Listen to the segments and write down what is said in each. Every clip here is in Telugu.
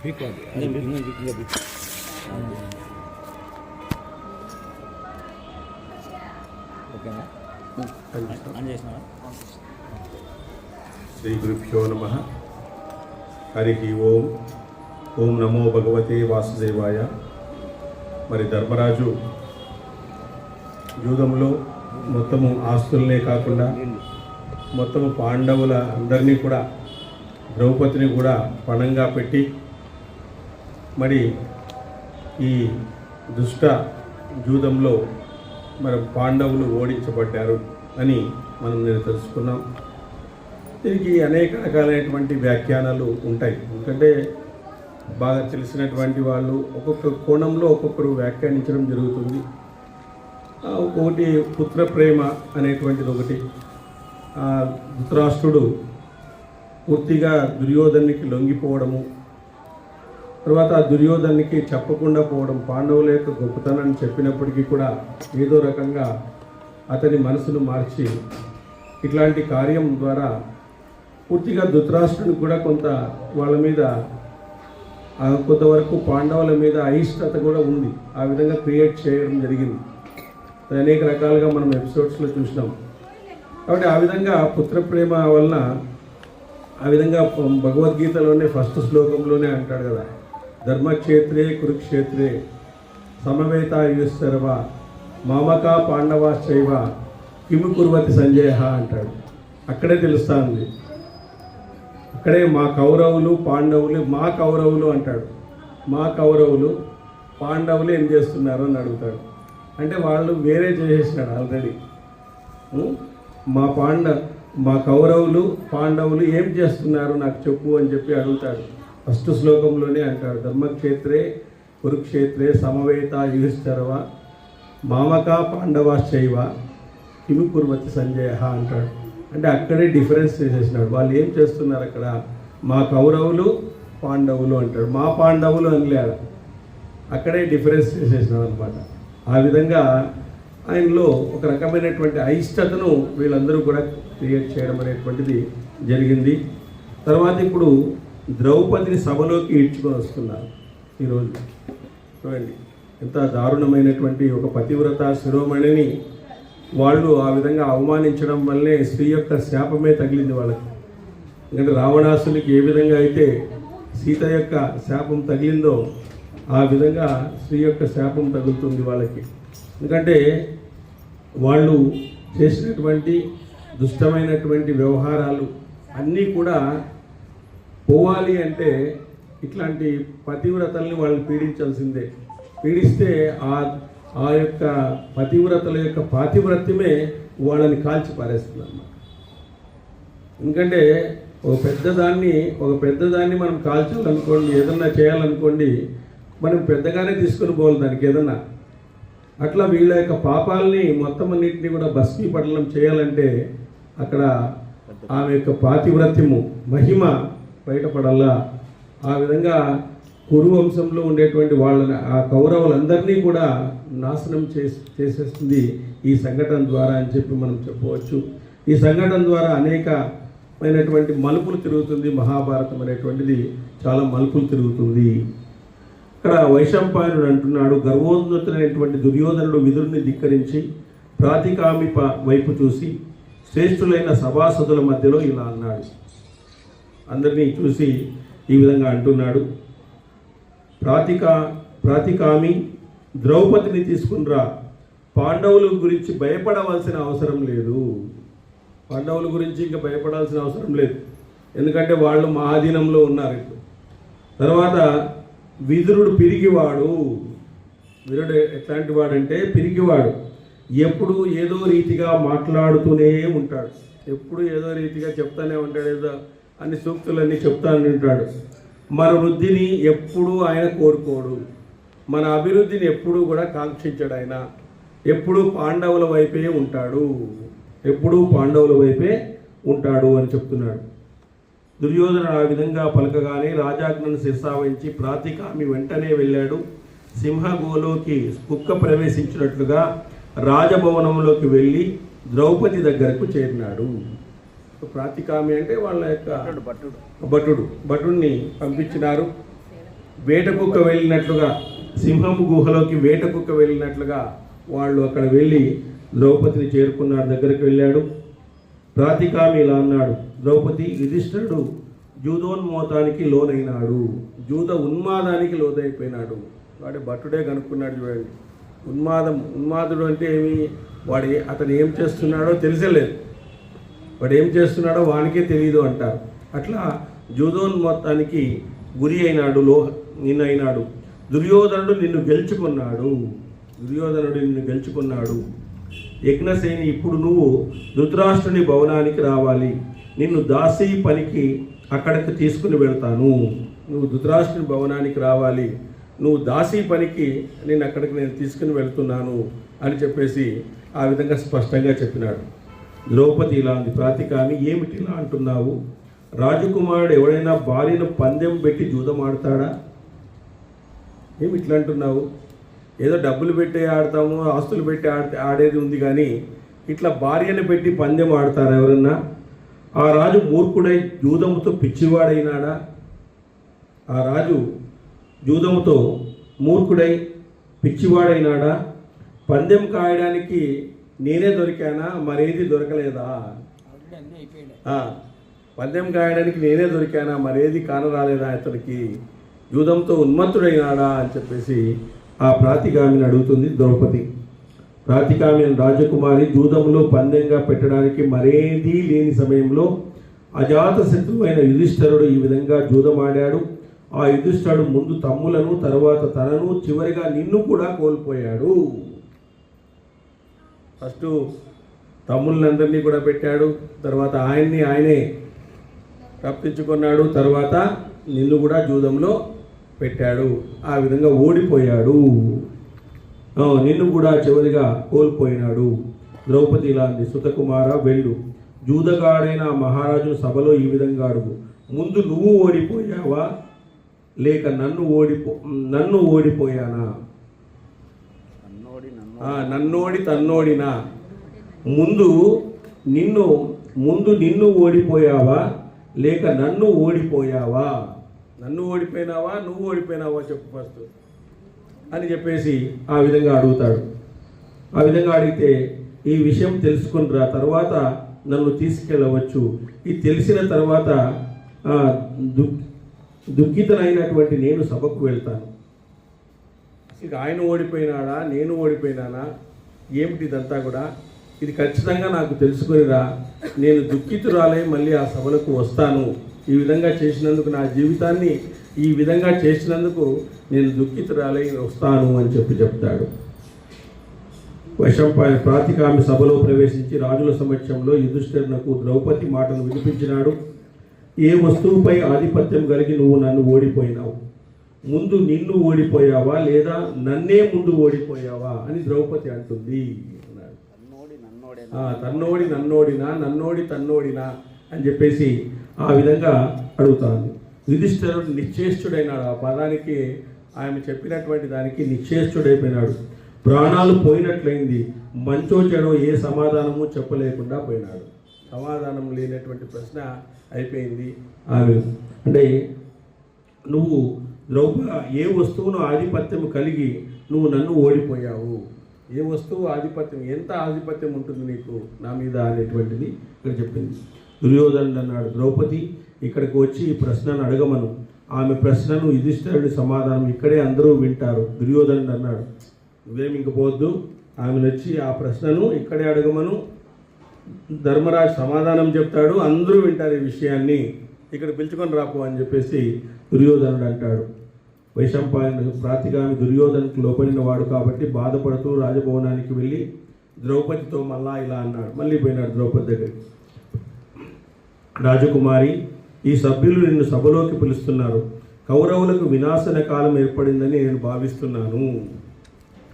శ్రీ గురుభ్యో నమః. హరి ఓం. ఓం నమో భగవతే వాసుదేవాయ. మరి ధర్మరాజు జూదంలో మొత్తము ఆస్తులనే కాకుండా మొత్తము పాండవుల అందరినీ కూడా ద్రౌపదిని కూడా పణంగా పెట్టి మరి ఈ దుష్ట జూదంలో మరి పాండవులు ఓడించబడ్డారు అని మనం నేను తెలుసుకున్నాం. దీనికి అనేక రకాలైనటువంటి వ్యాఖ్యానాలు ఉంటాయి. ఎందుకంటే బాగా తెలిసినటువంటి వాళ్ళు ఒక్కొక్క కోణంలో ఒక్కొక్కరు వ్యాఖ్యానించడం జరుగుతుంది. ఒకటి పుత్ర ప్రేమ అనేటువంటిది ఒకటి. ధృతరాష్ట్రుడు పూర్తిగా దుర్యోధనునికి లొంగిపోవడము, తర్వాత ఆ దుర్యోధనునికి చెప్పకుండా పోవడం, పాండవుల యొక్క గొప్పతనాన్ని చెప్పినప్పటికీ కూడా ఏదో రకంగా అతని మనసును మార్చి ఇట్లాంటి కార్యం ద్వారా పూర్తిగా ధృతరాష్ట్రునికి కూడా కొంత వాళ్ళ మీద కొంతవరకు పాండవుల మీద అయిష్టత కూడా ఉంది. ఆ విధంగా క్రియేట్ చేయడం జరిగింది. అనేక రకాలుగా మనం ఎపిసోడ్స్లో చూసినాం. కాబట్టి ఆ విధంగా పుత్ర ప్రేమ వలన ఆ విధంగా భగవద్గీతలోనే ఫస్ట్ శ్లోకంలోనే అంటాడు కదా, ధర్మక్షేత్రే కురుక్షేత్రే సమవేత యుస్తర్వ మామకా పాండవాశ్చైవ కిము కుర్వతి సంజయ అంటాడు. అక్కడే తెలుస్తుంది. అక్కడే మా కౌరవులు పాండవులు, మా కౌరవులు అంటాడు. మా కౌరవులు పాండవులు ఏం చేస్తున్నారు అని అడుగుతాడు. అంటే వాళ్ళు వేరే చేసేసినాడు ఆల్రెడీ. మా కౌరవులు పాండవులు ఏం చేస్తున్నారు నాకు చెప్పు అని చెప్పి అడుగుతాడు. ఫస్ట్ శ్లోకంలోనే అంటాడు, ధర్మక్షేత్రే కురుక్షేత్రే సమవేత యుధిష్ఠిరవ మామకా పాండవాశ్చైవ కిము కుర్వతి సంజయ అంటాడు. అంటే అక్కడే డిఫరెన్స్ చేసేసినాడు. వాళ్ళు ఏం చేస్తున్నారు అక్కడ, మా కౌరవులు పాండవులు అంటాడు. మా పాండవులు అనలేడు. అక్కడే డిఫరెన్స్ చేసేసినాడు అనమాట. ఆ విధంగా ఆయనలో ఒక రకమైనటువంటి అయిష్టతను వీళ్ళందరూ కూడా క్రియేట్ చేయడం అనేటువంటిది జరిగింది. తర్వాత ఇప్పుడు ద్రౌపదిని సభలోకి ఈడ్చుకొని వస్తున్నారు. ఈరోజు చూడండి ఎంత దారుణమైనటువంటి ఒక పతివ్రత శిరోమణిని వాళ్ళు ఆ విధంగా అవమానించడం వల్లే స్త్రీ యొక్క శాపమే తగిలింది వాళ్ళకి. ఎందుకంటే రావణాసునికి ఏ విధంగా అయితే సీత యొక్క శాపం తగిలిందో ఆ విధంగా స్త్రీ యొక్క శాపం తగులుతుంది వాళ్ళకి. ఎందుకంటే వాళ్ళు చేసినటువంటి దుష్టమైనటువంటి వ్యవహారాలు అన్నీ కూడా పోవాలి అంటే ఇట్లాంటి పతివ్రతల్ని వాళ్ళని పీడించాల్సిందే. పీడిస్తే ఆ యొక్క పతివ్రతల యొక్క పాతివ్రత్యమే వాళ్ళని కాల్చి పారేస్తుంది అన్నమాట. ఎందుకంటే ఒక పెద్దదాన్ని మనం కాల్చాలనుకోండి, ఏదన్నా చేయాలనుకోండి, మనం పెద్దగానే తీసుకుని పోవాలి దానికి ఏదన్నా. అట్లా వీళ్ళ యొక్క పాపాలని మొత్తం అన్నింటినీ కూడా భస్మీపటలం చేయాలంటే అక్కడ ఆమె యొక్క పాతివ్రత్యము మహిమ బయటపడాలా. ఆ విధంగా కురు వంశంలో ఉండేటువంటి వాళ్ళని, ఆ కౌరవులందరినీ కూడా నాశనం చేసేస్తుంది ఈ సంఘటన ద్వారా అని చెప్పి మనం చెప్పవచ్చు. ఈ సంఘటన ద్వారా అనేకమైనటువంటి మలుపులు తిరుగుతుంది. మహాభారతం అనేటువంటిది చాలా మలుపులు తిరుగుతుంది. ఇక్కడ వైశంపాయనుడు అంటున్నాడు, గర్వోన్నతులైనటువంటి దుర్యోధనుడు విదురుని ధిక్కరించి ప్రాతికామి వైపు చూసి శ్రేష్ఠులైన సభాసదుల మధ్యలో ఇలా అన్నాడు. అందరినీ చూసి ఈ విధంగా అంటున్నాడు, ప్రాతికామి ద్రౌపదిని తీసుకునిరా, పాండవుల గురించి భయపడవలసిన అవసరం లేదు. పాండవుల గురించి ఇంకా భయపడాల్సిన అవసరం లేదు. ఎందుకంటే వాళ్ళు మా ఆధీనంలో ఉన్నారు. తర్వాత విదురుడు పిరిగివాడు. విదురుడు ఎట్లాంటి వాడంటే పిరిగివాడు. ఎప్పుడు ఏదో రీతిగా మాట్లాడుతూనే ఉంటాడు. ఎప్పుడు ఏదో రీతిగా చెప్తానే ఉంటాడు. ఏదో అన్ని సూక్తులన్నీ చెప్తానే ఉంటాడు. మన వృద్ధిని ఎప్పుడూ ఆయన కోరుకోడు. మన అభివృద్ధిని ఎప్పుడూ కూడా కాంక్షించాడు. ఆయన ఎప్పుడూ పాండవుల వైపే ఉంటాడు. ఎప్పుడూ పాండవుల వైపే ఉంటాడు అని చెప్తున్నాడు. దుర్యోధనుడు ఆ విధంగా పలకగానే రాజాజ్ఞను శిరసావహించి ప్రాతికామి వెంటనే వెళ్ళాడు. సింహగోలోకి కుక్క ప్రవేశించినట్లుగా రాజభవనంలోకి వెళ్ళి ద్రౌపది దగ్గరకు చేరినాడు. ప్రాతికామి అంటే వాళ్ళ యొక్క భటుడిని పంపించినారు. వేట కుక్క వెళ్ళినట్లుగా, సింహము గుహలోకి వేట కుక్క వెళ్ళినట్లుగా వాళ్ళు అక్కడ వెళ్ళి ద్రౌపదిని చేరుకున్నాడు. దగ్గరికి వెళ్ళాడు. ప్రాతికామి ఇలా అన్నాడు, ద్రౌపది, యుధిష్ఠిరుడు జూదోన్మోతానికి లోనైనాడు, జూద ఉన్మాదానికి లోనైపోయినాడు. వాడి భట్టుడే కనుక్కున్నాడు. చూడండి, ఉన్మాదుడు అంటే ఏమి? అతను ఏం చేస్తున్నాడో తెలిసలేదు, వాడు ఏం చేస్తున్నాడో వానికే తెలియదు అంటారు. అట్లా జూదోన్మోతానికి గురి అయినాడు, నిన్నైనాడు. దుర్యోధనుడు నిన్ను గెలుచుకున్నాడు. యజ్ఞసేని, ఇప్పుడు నువ్వు ధృతరాష్ట్రుని భవనానికి రావాలి. నిన్ను దాసీ పనికి అక్కడికి తీసుకుని వెళ్తాను. నువ్వు ధృతరాష్ట్రుని భవనానికి రావాలి, నువ్వు దాసీ పనికి నేను తీసుకుని వెళ్తున్నాను అని చెప్పేసి ఆ విధంగా స్పష్టంగా చెప్పినాడు. ద్రౌపది ఇలా అంది, ప్రాతికామి, ఏమిటి ఇలా అంటున్నావు? రాజకుమారుడు ఎవడైనా భార్యను పందెం పెట్టి జూదం ఆడతాడా? ఏమి ఇట్లా అంటున్నావు? ఏదో డబ్బులు పెట్టి ఆడతాము, ఆస్తులు పెట్టి ఆడేది ఉంది, కానీ ఇట్లా భార్యను పెట్టి పందెం ఆడతారా ఎవరన్నా? ఆ రాజు మూర్ఖుడై జూదముతో పిచ్చివాడైనాడా? ఆ రాజు జూదముతో మూర్ఖుడై పిచ్చివాడైనాడా? పందెం కాయడానికి నేనే దొరికానా, మరేది దొరకలేదా? పందెం కాయడానికి నేనే దొరికానా, మరేది కానరాలేదా అతనికి? జూదంతో ఉన్మత్తుడైనాడా అని చెప్పేసి ఆ ప్రాతిగామిని అడుగుతుంది ద్రౌపది. ప్రాతిగామి రాజకుమారి జూదంలో పందెంగా పెట్టడానికి మరేదీ లేని సమయంలో అజాత శత్రువైన యుధిష్ఠిరుడు ఈ విధంగా జూదమాడాడు. ఆ యుధిష్ఠిరుడు ముందు తమ్ములను, తర్వాత తనను, చివరిగా నిన్ను కూడా కోల్పోయాడు. ఫస్ట్ తమ్ముళ్ళందరినీ కూడా పెట్టాడు, తర్వాత ఆయనే తప్పించుకున్నాడు, తర్వాత నిన్ను కూడా జూదంలో పెట్టాడు. ఆ విధంగా ఓడిపోయాడు, నిన్ను కూడా చివరిగా కోల్పోయినాడు. ద్రౌపది ఇలా అంది, సుతకుమార, వెళ్ళు, జూదగాడైన మహారాజు సభలో ఈ విధంగా అడుగు, ముందు నువ్వు ఓడిపోయావా లేక నన్ను ఓడిపోయానా? నన్నోడి తన్నోడినా? ముందు నిన్ను ఓడిపోయావా లేక నన్ను ఓడిపోయావా? నన్ను ఓడిపోయినావా నువ్వు ఓడిపోయినావా చెప్పు ఫస్ట్ అని చెప్పేసి ఆ విధంగా అడుగుతాడు. ఆ విధంగా అడిగితే, ఈ విషయం తెలుసుకుని తర్వాత నన్ను తీసుకెళ్ళవచ్చు. ఇది తెలిసిన తర్వాత దుఃఖితనైనటువంటి నేను సభకు వెళ్తాను. ఇక ఆయన ఓడిపోయినాడా, నేను ఓడిపోయినానా, ఏమిటి ఇదంతా కూడా? ఇది ఖచ్చితంగా నాకు తెలుసుకునిరా, నేను దుఃఖితురాలై మళ్ళీ ఆ సభలకు వస్తాను. ఈ విధంగా చేసినందుకు, నా జీవితాన్ని ఈ విధంగా చేసినందుకు నేను దుఃఖితురాలై వస్తాను అని చెప్తాడు. ప్రాతికామి సభలో ప్రవేశించి రాజుల సమక్షంలో యుధిష్ఠిరునకు ద్రౌపది మాటను వినిపించినాడు. ఏ వస్తువుపై ఆధిపత్యం కలిగి నువ్వు నన్ను ఓడిపోయినావు? ముందు నిన్ను ఓడిపోయావా లేదా నన్నే ముందు ఓడిపోయావా అని ద్రౌపది అంటుంది. నన్నోడి తన్నోడినా అని చెప్పేసి ఆ విధంగా అడుగుతాను. యుధిష్ఠిరుడు నిశ్చేష్టుడైనాడు. ఆ పదానికి, ఆయన చెప్పినటువంటి దానికి నిశ్చేష్టుడైపోయినాడు. ప్రాణాలు పోయినట్లయింది. మంచో చెడో ఏ సమాధానము చెప్పలేకుండా పోయినాడు. సమాధానం లేనటువంటి ప్రశ్న అయిపోయింది. ఆమె అంటే, నువ్వు ఏ వస్తువును ఆధిపత్యం కలిగి నువ్వు నన్ను ఓడిపోయావు? ఏ వస్తువు ఆధిపత్యం, ఎంత ఆధిపత్యం ఉంటుంది నీకు నా మీద అనేటువంటిది ఇక్కడ చెప్పింది. దుర్యోధనుడు అన్నాడు, ద్రౌపది ఇక్కడికి వచ్చి ఈ ప్రశ్నను అడగమను. ఆమె ప్రశ్నను యుధిష్ఠిరుడి సమాధానం ఇక్కడే అందరూ వింటారు. దుర్యోధనుడు అన్నాడు, నువ్వేమి ఇంక పోవద్దు, ఆమెను వచ్చి ఆ ప్రశ్నను ఇక్కడే అడగమను. ధర్మరాజు సమాధానం చెప్తాడు, అందరూ వింటారు ఈ విషయాన్ని, ఇక్కడ పిలుచుకొని రాపో అని చెప్పేసి దుర్యోధనుడు అంటాడు. వైశంపాయనుడు ప్రాతిగామి దుర్యోధనకు లోపడిన వాడు కాబట్టి బాధపడుతూ రాజభవనానికి వెళ్ళి ద్రౌపదితో మళ్ళా ఇలా అన్నాడు. మళ్ళీ పోయినాడు ద్రౌపది దగ్గరికి. రాజకుమారి, ఈ సభ్యులు నిన్ను సభలోకి పిలుస్తున్నారు. కౌరవులకు వినాశన కాలం ఏర్పడిందని నేను భావిస్తున్నాను.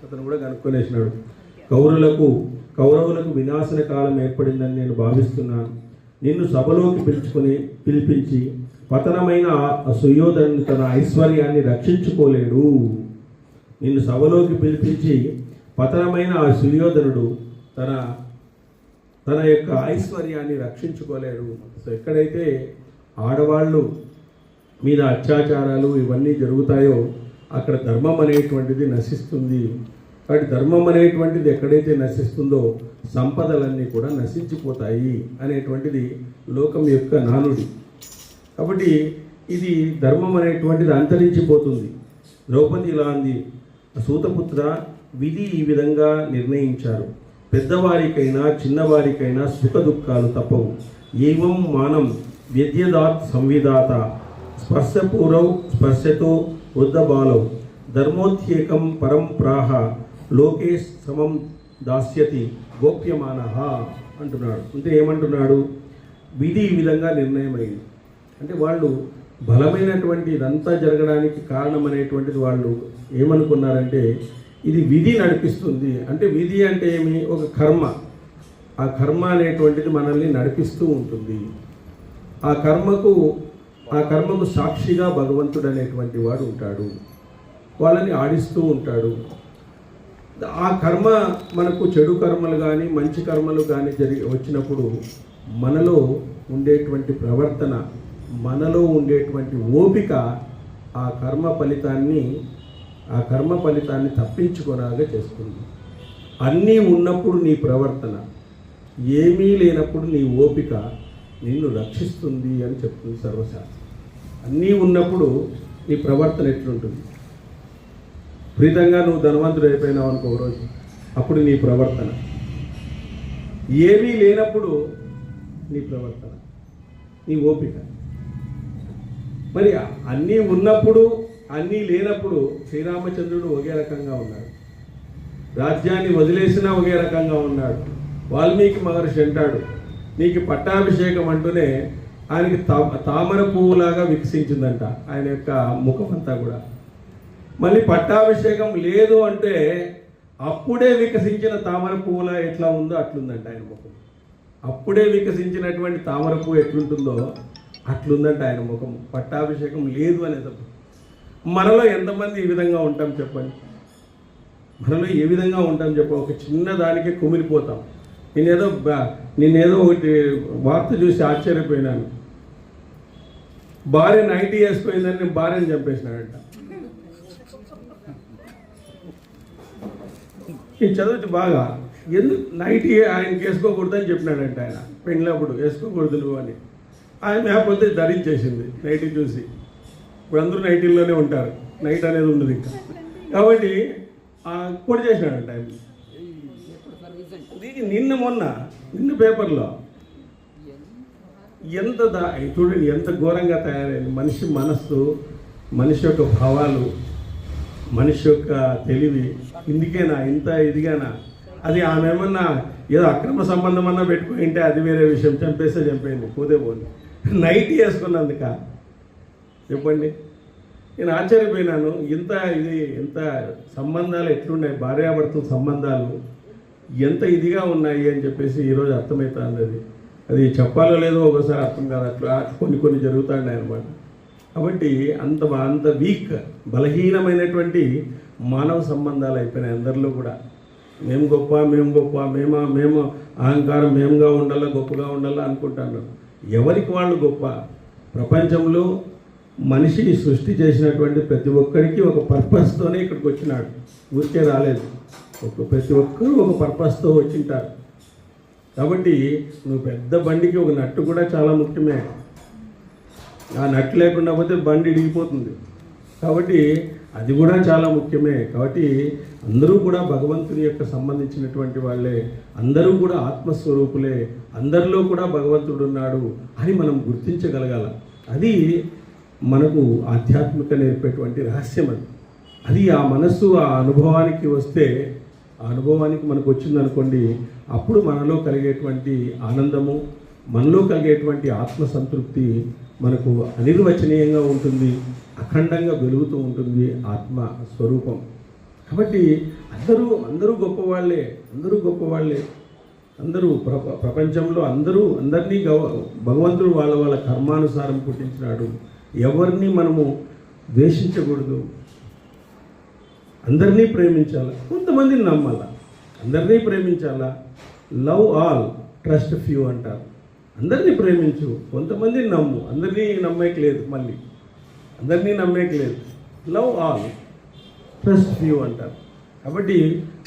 అతను కూడా కనుక్కొనేసినాడు. కౌరవులకు వినాశన కాలం ఏర్పడిందని నేను భావిస్తున్నాను. నిన్ను సభలోకి పిలిపించి పతనమైన సుయోధనుడు తన ఐశ్వర్యాన్ని రక్షించుకోలేడు. నిన్ను సభలోకి పిలిపించి పతనమైన ఆ సుయోధనుడు తన యొక్క ఐశ్వర్యాన్ని రక్షించుకోలేడు. సో ఎక్కడైతే ఆడవాళ్ళు మీద అత్యాచారాలు ఇవన్నీ జరుగుతాయో అక్కడ ధర్మం అనేటువంటిది నశిస్తుంది. కాబట్టి ధర్మం అనేటువంటిది ఎక్కడైతే నశిస్తుందో సంపదలన్నీ కూడా నశించిపోతాయి అనేటువంటిది లోకం యొక్క నానుడి. కాబట్టి ఇది ధర్మం అనేటువంటిది అంతరించిపోతుంది. ద్రౌపది ఇలా అంది, సూతపుత్ర, విధి ఈ విధంగా నిర్ణయించారు. పెద్దవారికైనా చిన్నవారికైనా సుఖ దుఃఖాలు తప్పవు. ఏవం మానం వ్యద్యదాత్ సంవిధాత స్పర్శపూరౌ స్పర్శతో వృద్ధబాలౌ ధర్మోత్యేకం పరం ప్రాహ లోకే సమం దాస్యతి గోప్యమానః అంటున్నాడు. అంటే ఏమంటున్నాడు? విధి ఈ విధంగా నిర్ణయమైంది. అంటే వాళ్ళు బలమైనటువంటి ఇదంతా జరగడానికి కారణం అనేటువంటిది వాళ్ళు ఏమనుకున్నారంటే ఇది విధి నడిపిస్తుంది. అంటే విధి అంటే ఏమి? ఒక కర్మ. ఆ కర్మ అనేటువంటిది మనల్ని నడిపిస్తూ ఉంటుంది. ఆ కర్మకు సాక్షిగా భగవంతుడు అనేటువంటి వాడు ఉంటాడు, వాళ్ళని ఆడిస్తూ ఉంటాడు. ఆ కర్మ మనకు చెడు కర్మలు కానీ మంచి కర్మలు కానీ వచ్చినప్పుడు మనలో ఉండేటువంటి ప్రవర్తన, మనలో ఉండేటువంటి ఓపిక ఆ కర్మ ఫలితాన్ని తప్పించుకోనాగా చేస్తుంది. అన్నీ ఉన్నప్పుడు నీ ప్రవర్తన, ఏమీ లేనప్పుడు నీ ఓపిక నిన్ను రక్షిస్తుంది అని చెప్తుంది సర్వశాస్త్రం. అన్నీ ఉన్నప్పుడు నీ ప్రవర్తన ఎట్లుంటుంది? ప్రీతంగా నువ్వు ధనవంతుడు అయిపోయినావు అనుకో రోజు, అప్పుడు నీ ప్రవర్తన. ఏమీ లేనప్పుడు నీ ప్రవర్తన, నీ ఓపిక. మరి అన్నీ ఉన్నప్పుడు అన్నీ లేనప్పుడు శ్రీరామచంద్రుడు ఒకే రకంగా ఉన్నాడు, రాజ్యాన్ని వదిలేసినా ఒకే రకంగా ఉన్నాడు. వాల్మీకి మహర్షి అంటాడు, నీకు పట్టాభిషేకం అంటూనే ఆయనకి తామర పువ్వులాగా వికసించిందంట ఆయన యొక్క ముఖం అంతా కూడా. మళ్ళీ పట్టాభిషేకం లేదు అంటే అప్పుడే వికసించిన తామర పువ్వులా ఎట్లా ఉందో అట్లుందంట ఆయన ముఖం. అప్పుడే వికసించినటువంటి తామర పువ్వు ఎట్లుంటుందో అట్లుందంట ఆయన ముఖం. పట్టాభిషేకం లేదు అనేటప్పుడు మనలో ఎంతమంది ఈ విధంగా ఉంటాం చెప్పండి? మనలో ఏ విధంగా ఉంటాం చెప్ప? ఒక చిన్న దానికే కుమిలిపోతాం. నేనేదో ఒకటి వార్త చూసి ఆశ్చర్యపోయినాను. భార్య నైటీ వేసుకుపోయిందని నేను భార్యని చంపేసినాడంట. నేను చదువుతూ బాగా ఎందుకు నైటీ ఆయనకి వేసుకోకూడదని చెప్పినాడంట ఆయన. పెళ్ళినప్పుడు వేసుకోకూడదు నువ్వు అని. ఆయన లేకపోతే ధరించేసింది నైటీ చూసి. ఇప్పుడు అందరూ నైటీల్లోనే ఉంటారు, నైట్ అనేది ఉండదు ఇంకా. కాబట్టి పొడి చేసినాడంట ఆయన. నిన్న పేపర్లో చూడండి ఎంత ఘోరంగా తయారైంది. మనిషి మనస్సు, మనిషి యొక్క భావాలు, మనిషి యొక్క తెలివి ఇందుకేనా ఇంత ఇదిగానా? అది ఆమె ఏమన్నా ఏదో అక్రమ సంబంధం అన్నా పెట్టుకుంటే అది వేరే విషయం, చంపేయింది పోతే పోని. నైట్ వేసుకున్నందుక చెప్పండి. నేను ఆశ్చర్యపోయినాను. ఎంత సంబంధాలు ఎట్లున్నాయి, భార్యాభర్తల సంబంధాలు ఎంత ఇదిగా ఉన్నాయి అని చెప్పేసి ఈరోజు అర్థమవుతుంది. అది చెప్పాలో లేదో ఒకసారి అర్థం కాదు. అట్లా కొన్ని జరుగుతాయి అన్నమాట. కాబట్టి అంత వీక్, బలహీనమైనటువంటి మానవ సంబంధాలు అయిపోయినాయి అందరిలో కూడా. మేము గొప్ప, మేము అహంకారం, మేముగా ఉండాలా, గొప్పగా ఉండాలా అనుకుంటున్నాం. ఎవరికి వాళ్ళు గొప్ప? ప్రపంచంలో మనిషిని సృష్టి చేసినటువంటి ప్రతి ఒక్కరికి ఒక పర్పస్తోనే ఇక్కడికి వచ్చినాడు, ఊరికే రాలేదు. ప్రతి ఒక్కరూ ఒక పర్పస్తో వచ్చింటారు. కాబట్టి నువ్వు పెద్ద బండికి ఒక నట్టు కూడా చాలా ముఖ్యమే. ఆ నట్టు లేకుండా పోతే బండి ఇడిగిపోతుంది. కాబట్టి అది కూడా చాలా ముఖ్యమే. కాబట్టి అందరూ కూడా భగవంతుని యొక్క సంబంధించినటువంటి వాళ్ళే, అందరూ కూడా ఆత్మస్వరూపులే, అందరిలో కూడా భగవంతుడు ఉన్నాడు అని మనం గుర్తించగలగాల. అది మనకు ఆధ్యాత్మిక నేర్పేటువంటి రహస్యం. అది ఆ మనస్సు ఆ అనుభవానికి వస్తే, ఆ అనుభవానికి మనకు వచ్చిందనుకోండి, అప్పుడు మనలో కలిగేటువంటి ఆనందము, మనలో కలిగేటువంటి ఆత్మసంతృప్తి మనకు అనిర్వచనీయంగా ఉంటుంది, అఖండంగా వెలుగుతూ ఉంటుంది ఆత్మ స్వరూపం. కాబట్టి అందరూ గొప్పవాళ్ళే, అందరూ ప్రపంచంలో అందరినీ భగవంతుడు వాళ్ళ కర్మానుసారం పుట్టించినాడు. ఎవరిని మనము ద్వేషించకూడదు, అందరినీ ప్రేమించాలా, కొంతమందిని నమ్మాలా, అందరినీ ప్రేమించాలా. లవ్ ఆల్ ట్రస్ట్ ఫ్యూ అంటారు. అందరినీ ప్రేమించు, కొంతమందిని నమ్ము, అందరినీ నమ్మేకి లేదు. మళ్ళీ అందరినీ నమ్మేయలేదు. లవ్ ఆల్, ట్రస్ట్ ఫ్యూ అంటారు. కాబట్టి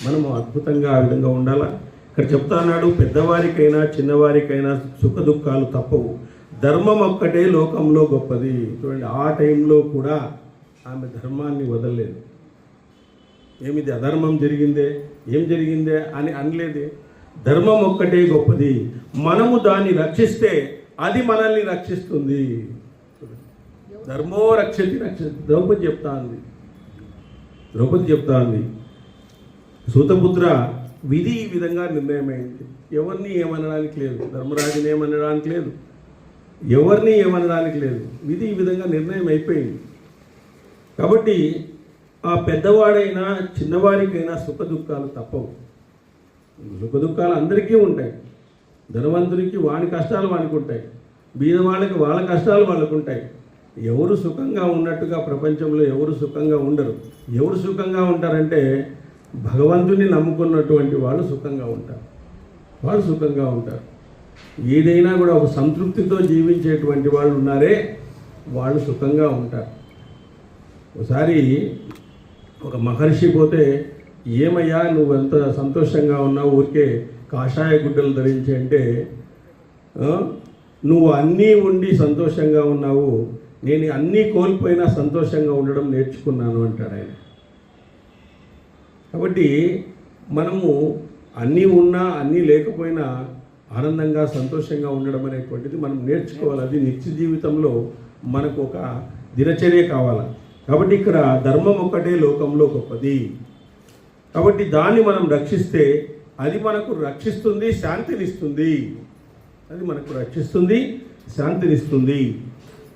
మనము అద్భుతంగా ఆ విధంగా ఉండాలా. ఇక్కడ చెప్తా అన్నాడు, పెద్దవారికైనా చిన్నవారికైనా సుఖ దుఃఖాలు తప్పవు, ధర్మం ఒక్కటే లోకంలో గొప్పది. చూడండి, ఆ టైంలో కూడా ఆమె ధర్మాన్ని వదలలేదు. ఏమిది అధర్మం జరిగిందే, ఏం జరిగిందే అని అనలేదే. ధర్మం ఒక్కటే గొప్పది, మనము దాన్ని రక్షిస్తే అది మనల్ని రక్షిస్తుంది. ధర్మో రక్షతి ద్రౌపది చెప్తా ఉంది. సూతపుత్ర, విధి ఈ విధంగా నిర్ణయమైంది. ఎవరిని ఏమనడానికి లేదు, ధర్మరాజుని ఏమనడానికి లేదు, ఎవరిని ఏమనడానికి లేదు. విధి ఈ విధంగా నిర్ణయం అయిపోయింది. కాబట్టి ఆ పెద్దవాడైనా చిన్నవారికైనా సుఖ దుఃఖాలు తప్పవు. సుఖ దుఃఖాలు అందరికీ ఉంటాయి. ధనవంతునికి వాని కష్టాలు వానికి ఉంటాయి, బీదవాళ్ళకి వాళ్ళ కష్టాలు వాళ్ళకు ఉంటాయి. ఎవరు సుఖంగా ఉన్నట్టుగా ప్రపంచంలో ఎవరు సుఖంగా ఉండరు. ఎవరు సుఖంగా ఉంటారంటే భగవంతుని నమ్ముకున్నటువంటి వాళ్ళు సుఖంగా ఉంటారు. ఏదైనా కూడా ఒక సంతృప్తితో జీవించేటువంటి వాళ్ళు ఉన్నారే, వాళ్ళు సుఖంగా ఉంటారు. ఒకసారి ఒక మహర్షి పోతే, ఏమయ్యా నువ్వు ఎంత సంతోషంగా ఉన్నావు, ఊరికే కాషాయ గుడ్డలు ధరించి అంటే, నువ్వు అన్నీ ఉండి సంతోషంగా ఉన్నావు, నేను అన్నీ కోల్పోయినా సంతోషంగా ఉండడం నేర్చుకున్నాను అంటాడు ఆయన. కాబట్టి మనము అన్నీ ఉన్నా అన్నీ లేకపోయినా ఆనందంగా సంతోషంగా ఉండడం అనేటువంటిది మనం నేర్చుకోవాలి. అది నిత్య జీవితంలో మనకు ఒక దినచర్య కావాలి. కాబట్టి ఇక్కడ ధర్మం ఒక్కటే లోకంలో గొప్పది. కాబట్టి దాన్ని మనం రక్షిస్తే అది మనకు రక్షిస్తుంది, శాంతినిస్తుంది.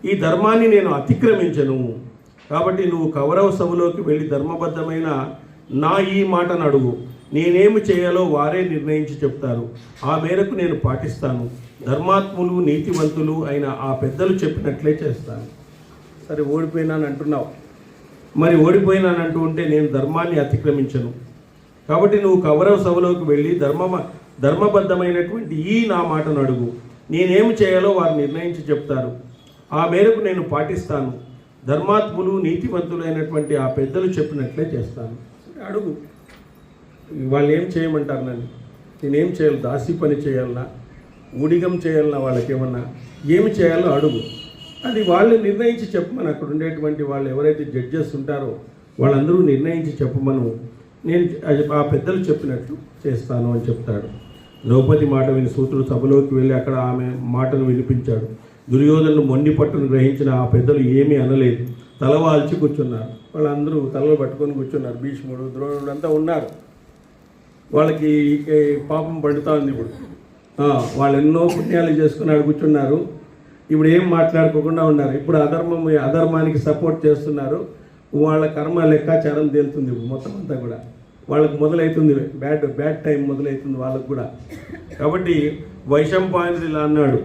ఈ ధర్మాన్ని నేను అతిక్రమించను. కాబట్టి నువ్వు కౌరవ సభలోకి వెళ్ళి ధర్మబద్ధమైన నా ఈ మాటను అడుగు, నేనేమి చేయాలో వారే నిర్ణయించి చెప్తారు, ఆ మేరకు నేను పాటిస్తాను. ధర్మాత్ములు నీతివంతులు అయిన ఆ పెద్దలు చెప్పినట్లే చేస్తాను. సరే, ఓడిపోయినాను అంటున్నావు, మరి ఓడిపోయినానంటూ ఉంటే నేను ధర్మాన్ని అతిక్రమించను. కాబట్టి నువ్వు కౌరవ సభలోకి వెళ్ళి ధర్మబద్ధమైనటువంటి ఈ నా మాటను అడుగు, నేనేమి చేయాలో వారు నిర్ణయించి చెప్తారు, ఆ మేరకు నేను పాటిస్తాను. ధర్మాత్ములు నీతివంతులైనటువంటి ఆ పెద్దలు చెప్పినట్లే చేస్తాను. అడుగు, వాళ్ళు ఏం చేయమంటారు నన్ను, నేనేం చేయాలి, దాసి పని చేయాలన్నా, ఊడిగం చేయాలన్నా, వాళ్ళకి ఏమన్నా ఏమి చేయాలో అడుగు. అది వాళ్ళు నిర్ణయించి చెప్పమని, అక్కడ ఉండేటువంటి వాళ్ళు ఎవరైతే జడ్జెస్ ఉంటారో వాళ్ళందరూ నిర్ణయించి చెప్పమను, నేను ఆ పెద్దలు చెప్పినట్లు చేస్తాను అని చెప్తాడు. ద్రౌపది మాట విని సూతుడు సభలోకి వెళ్ళి అక్కడ ఆమె మాటను వినిపించాడు. దుర్యోధను మొండి పట్టును గ్రహించిన ఆ పెద్దలు ఏమీ అనలేదు, తలవాల్చి కూర్చున్నారు. వాళ్ళందరూ తలలు పట్టుకొని కూర్చున్నారు. భీష్ముడు, ద్రోణుడు అంతా ఉన్నారు. వాళ్ళకి పాపం పడుతూ ఉంది. ఇప్పుడు వాళ్ళు ఎన్నో పుణ్యాలు చేసుకుని కూర్చున్నారు. ఇప్పుడు ఏం మాట్లాడుకోకుండా ఉన్నారు. ఇప్పుడు అధర్మానికి సపోర్ట్ చేస్తున్నారు. వాళ్ళ కర్మ లెక్కాచారం తేలుతుంది. మొత్తం అంతా కూడా వాళ్ళకు మొదలవుతుంది, బ్యాడ్ టైం మొదలవుతుంది వాళ్ళకు కూడా. కాబట్టి వైశంపాయనుడు ఇలా అన్నాడు,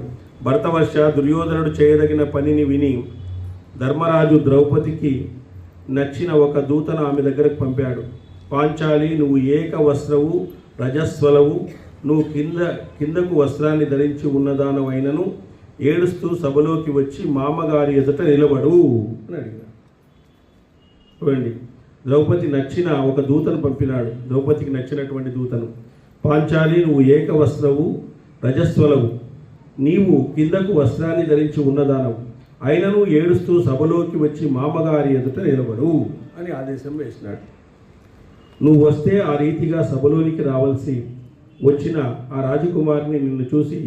భరతవర్ష, దుర్యోధనుడు చేయదగిన పనిని విని ధర్మరాజు ద్రౌపదికి నచ్చిన ఒక దూతను ఆమె దగ్గరకు పంపాడు. పాంచాలి, నువ్వు ఏక వస్త్రవు రజస్వలవు, నువ్వు కిందకు వస్త్రాన్ని ధరించి ఉన్నదానవైనను ఏడుస్తూ సభలోకి వచ్చి మామగారి ఎదుట నిలబడు అని అడిగాడు. చూడండి, ద్రౌపది నచ్చిన ఒక దూతను పంపినాడు, ద్రౌపదికి నచ్చినటువంటి దూతను. పాంచాలి, నువ్వు ఏక వస్త్రవు రజస్వలవు, నీవు కిందకు వస్త్రాన్ని ధరించి ఉన్నదానవు, అయినను ఏడుస్తూ సభలోకి వచ్చి మామగారి ఎదుట నిలబడు అని ఆదేశం వేసినాడు. నువ్వు వస్తే ఆ రీతిగా సభలోనికి రావాల్సి వచ్చిన ఆ రాజకుమారిని నిన్ను చూసి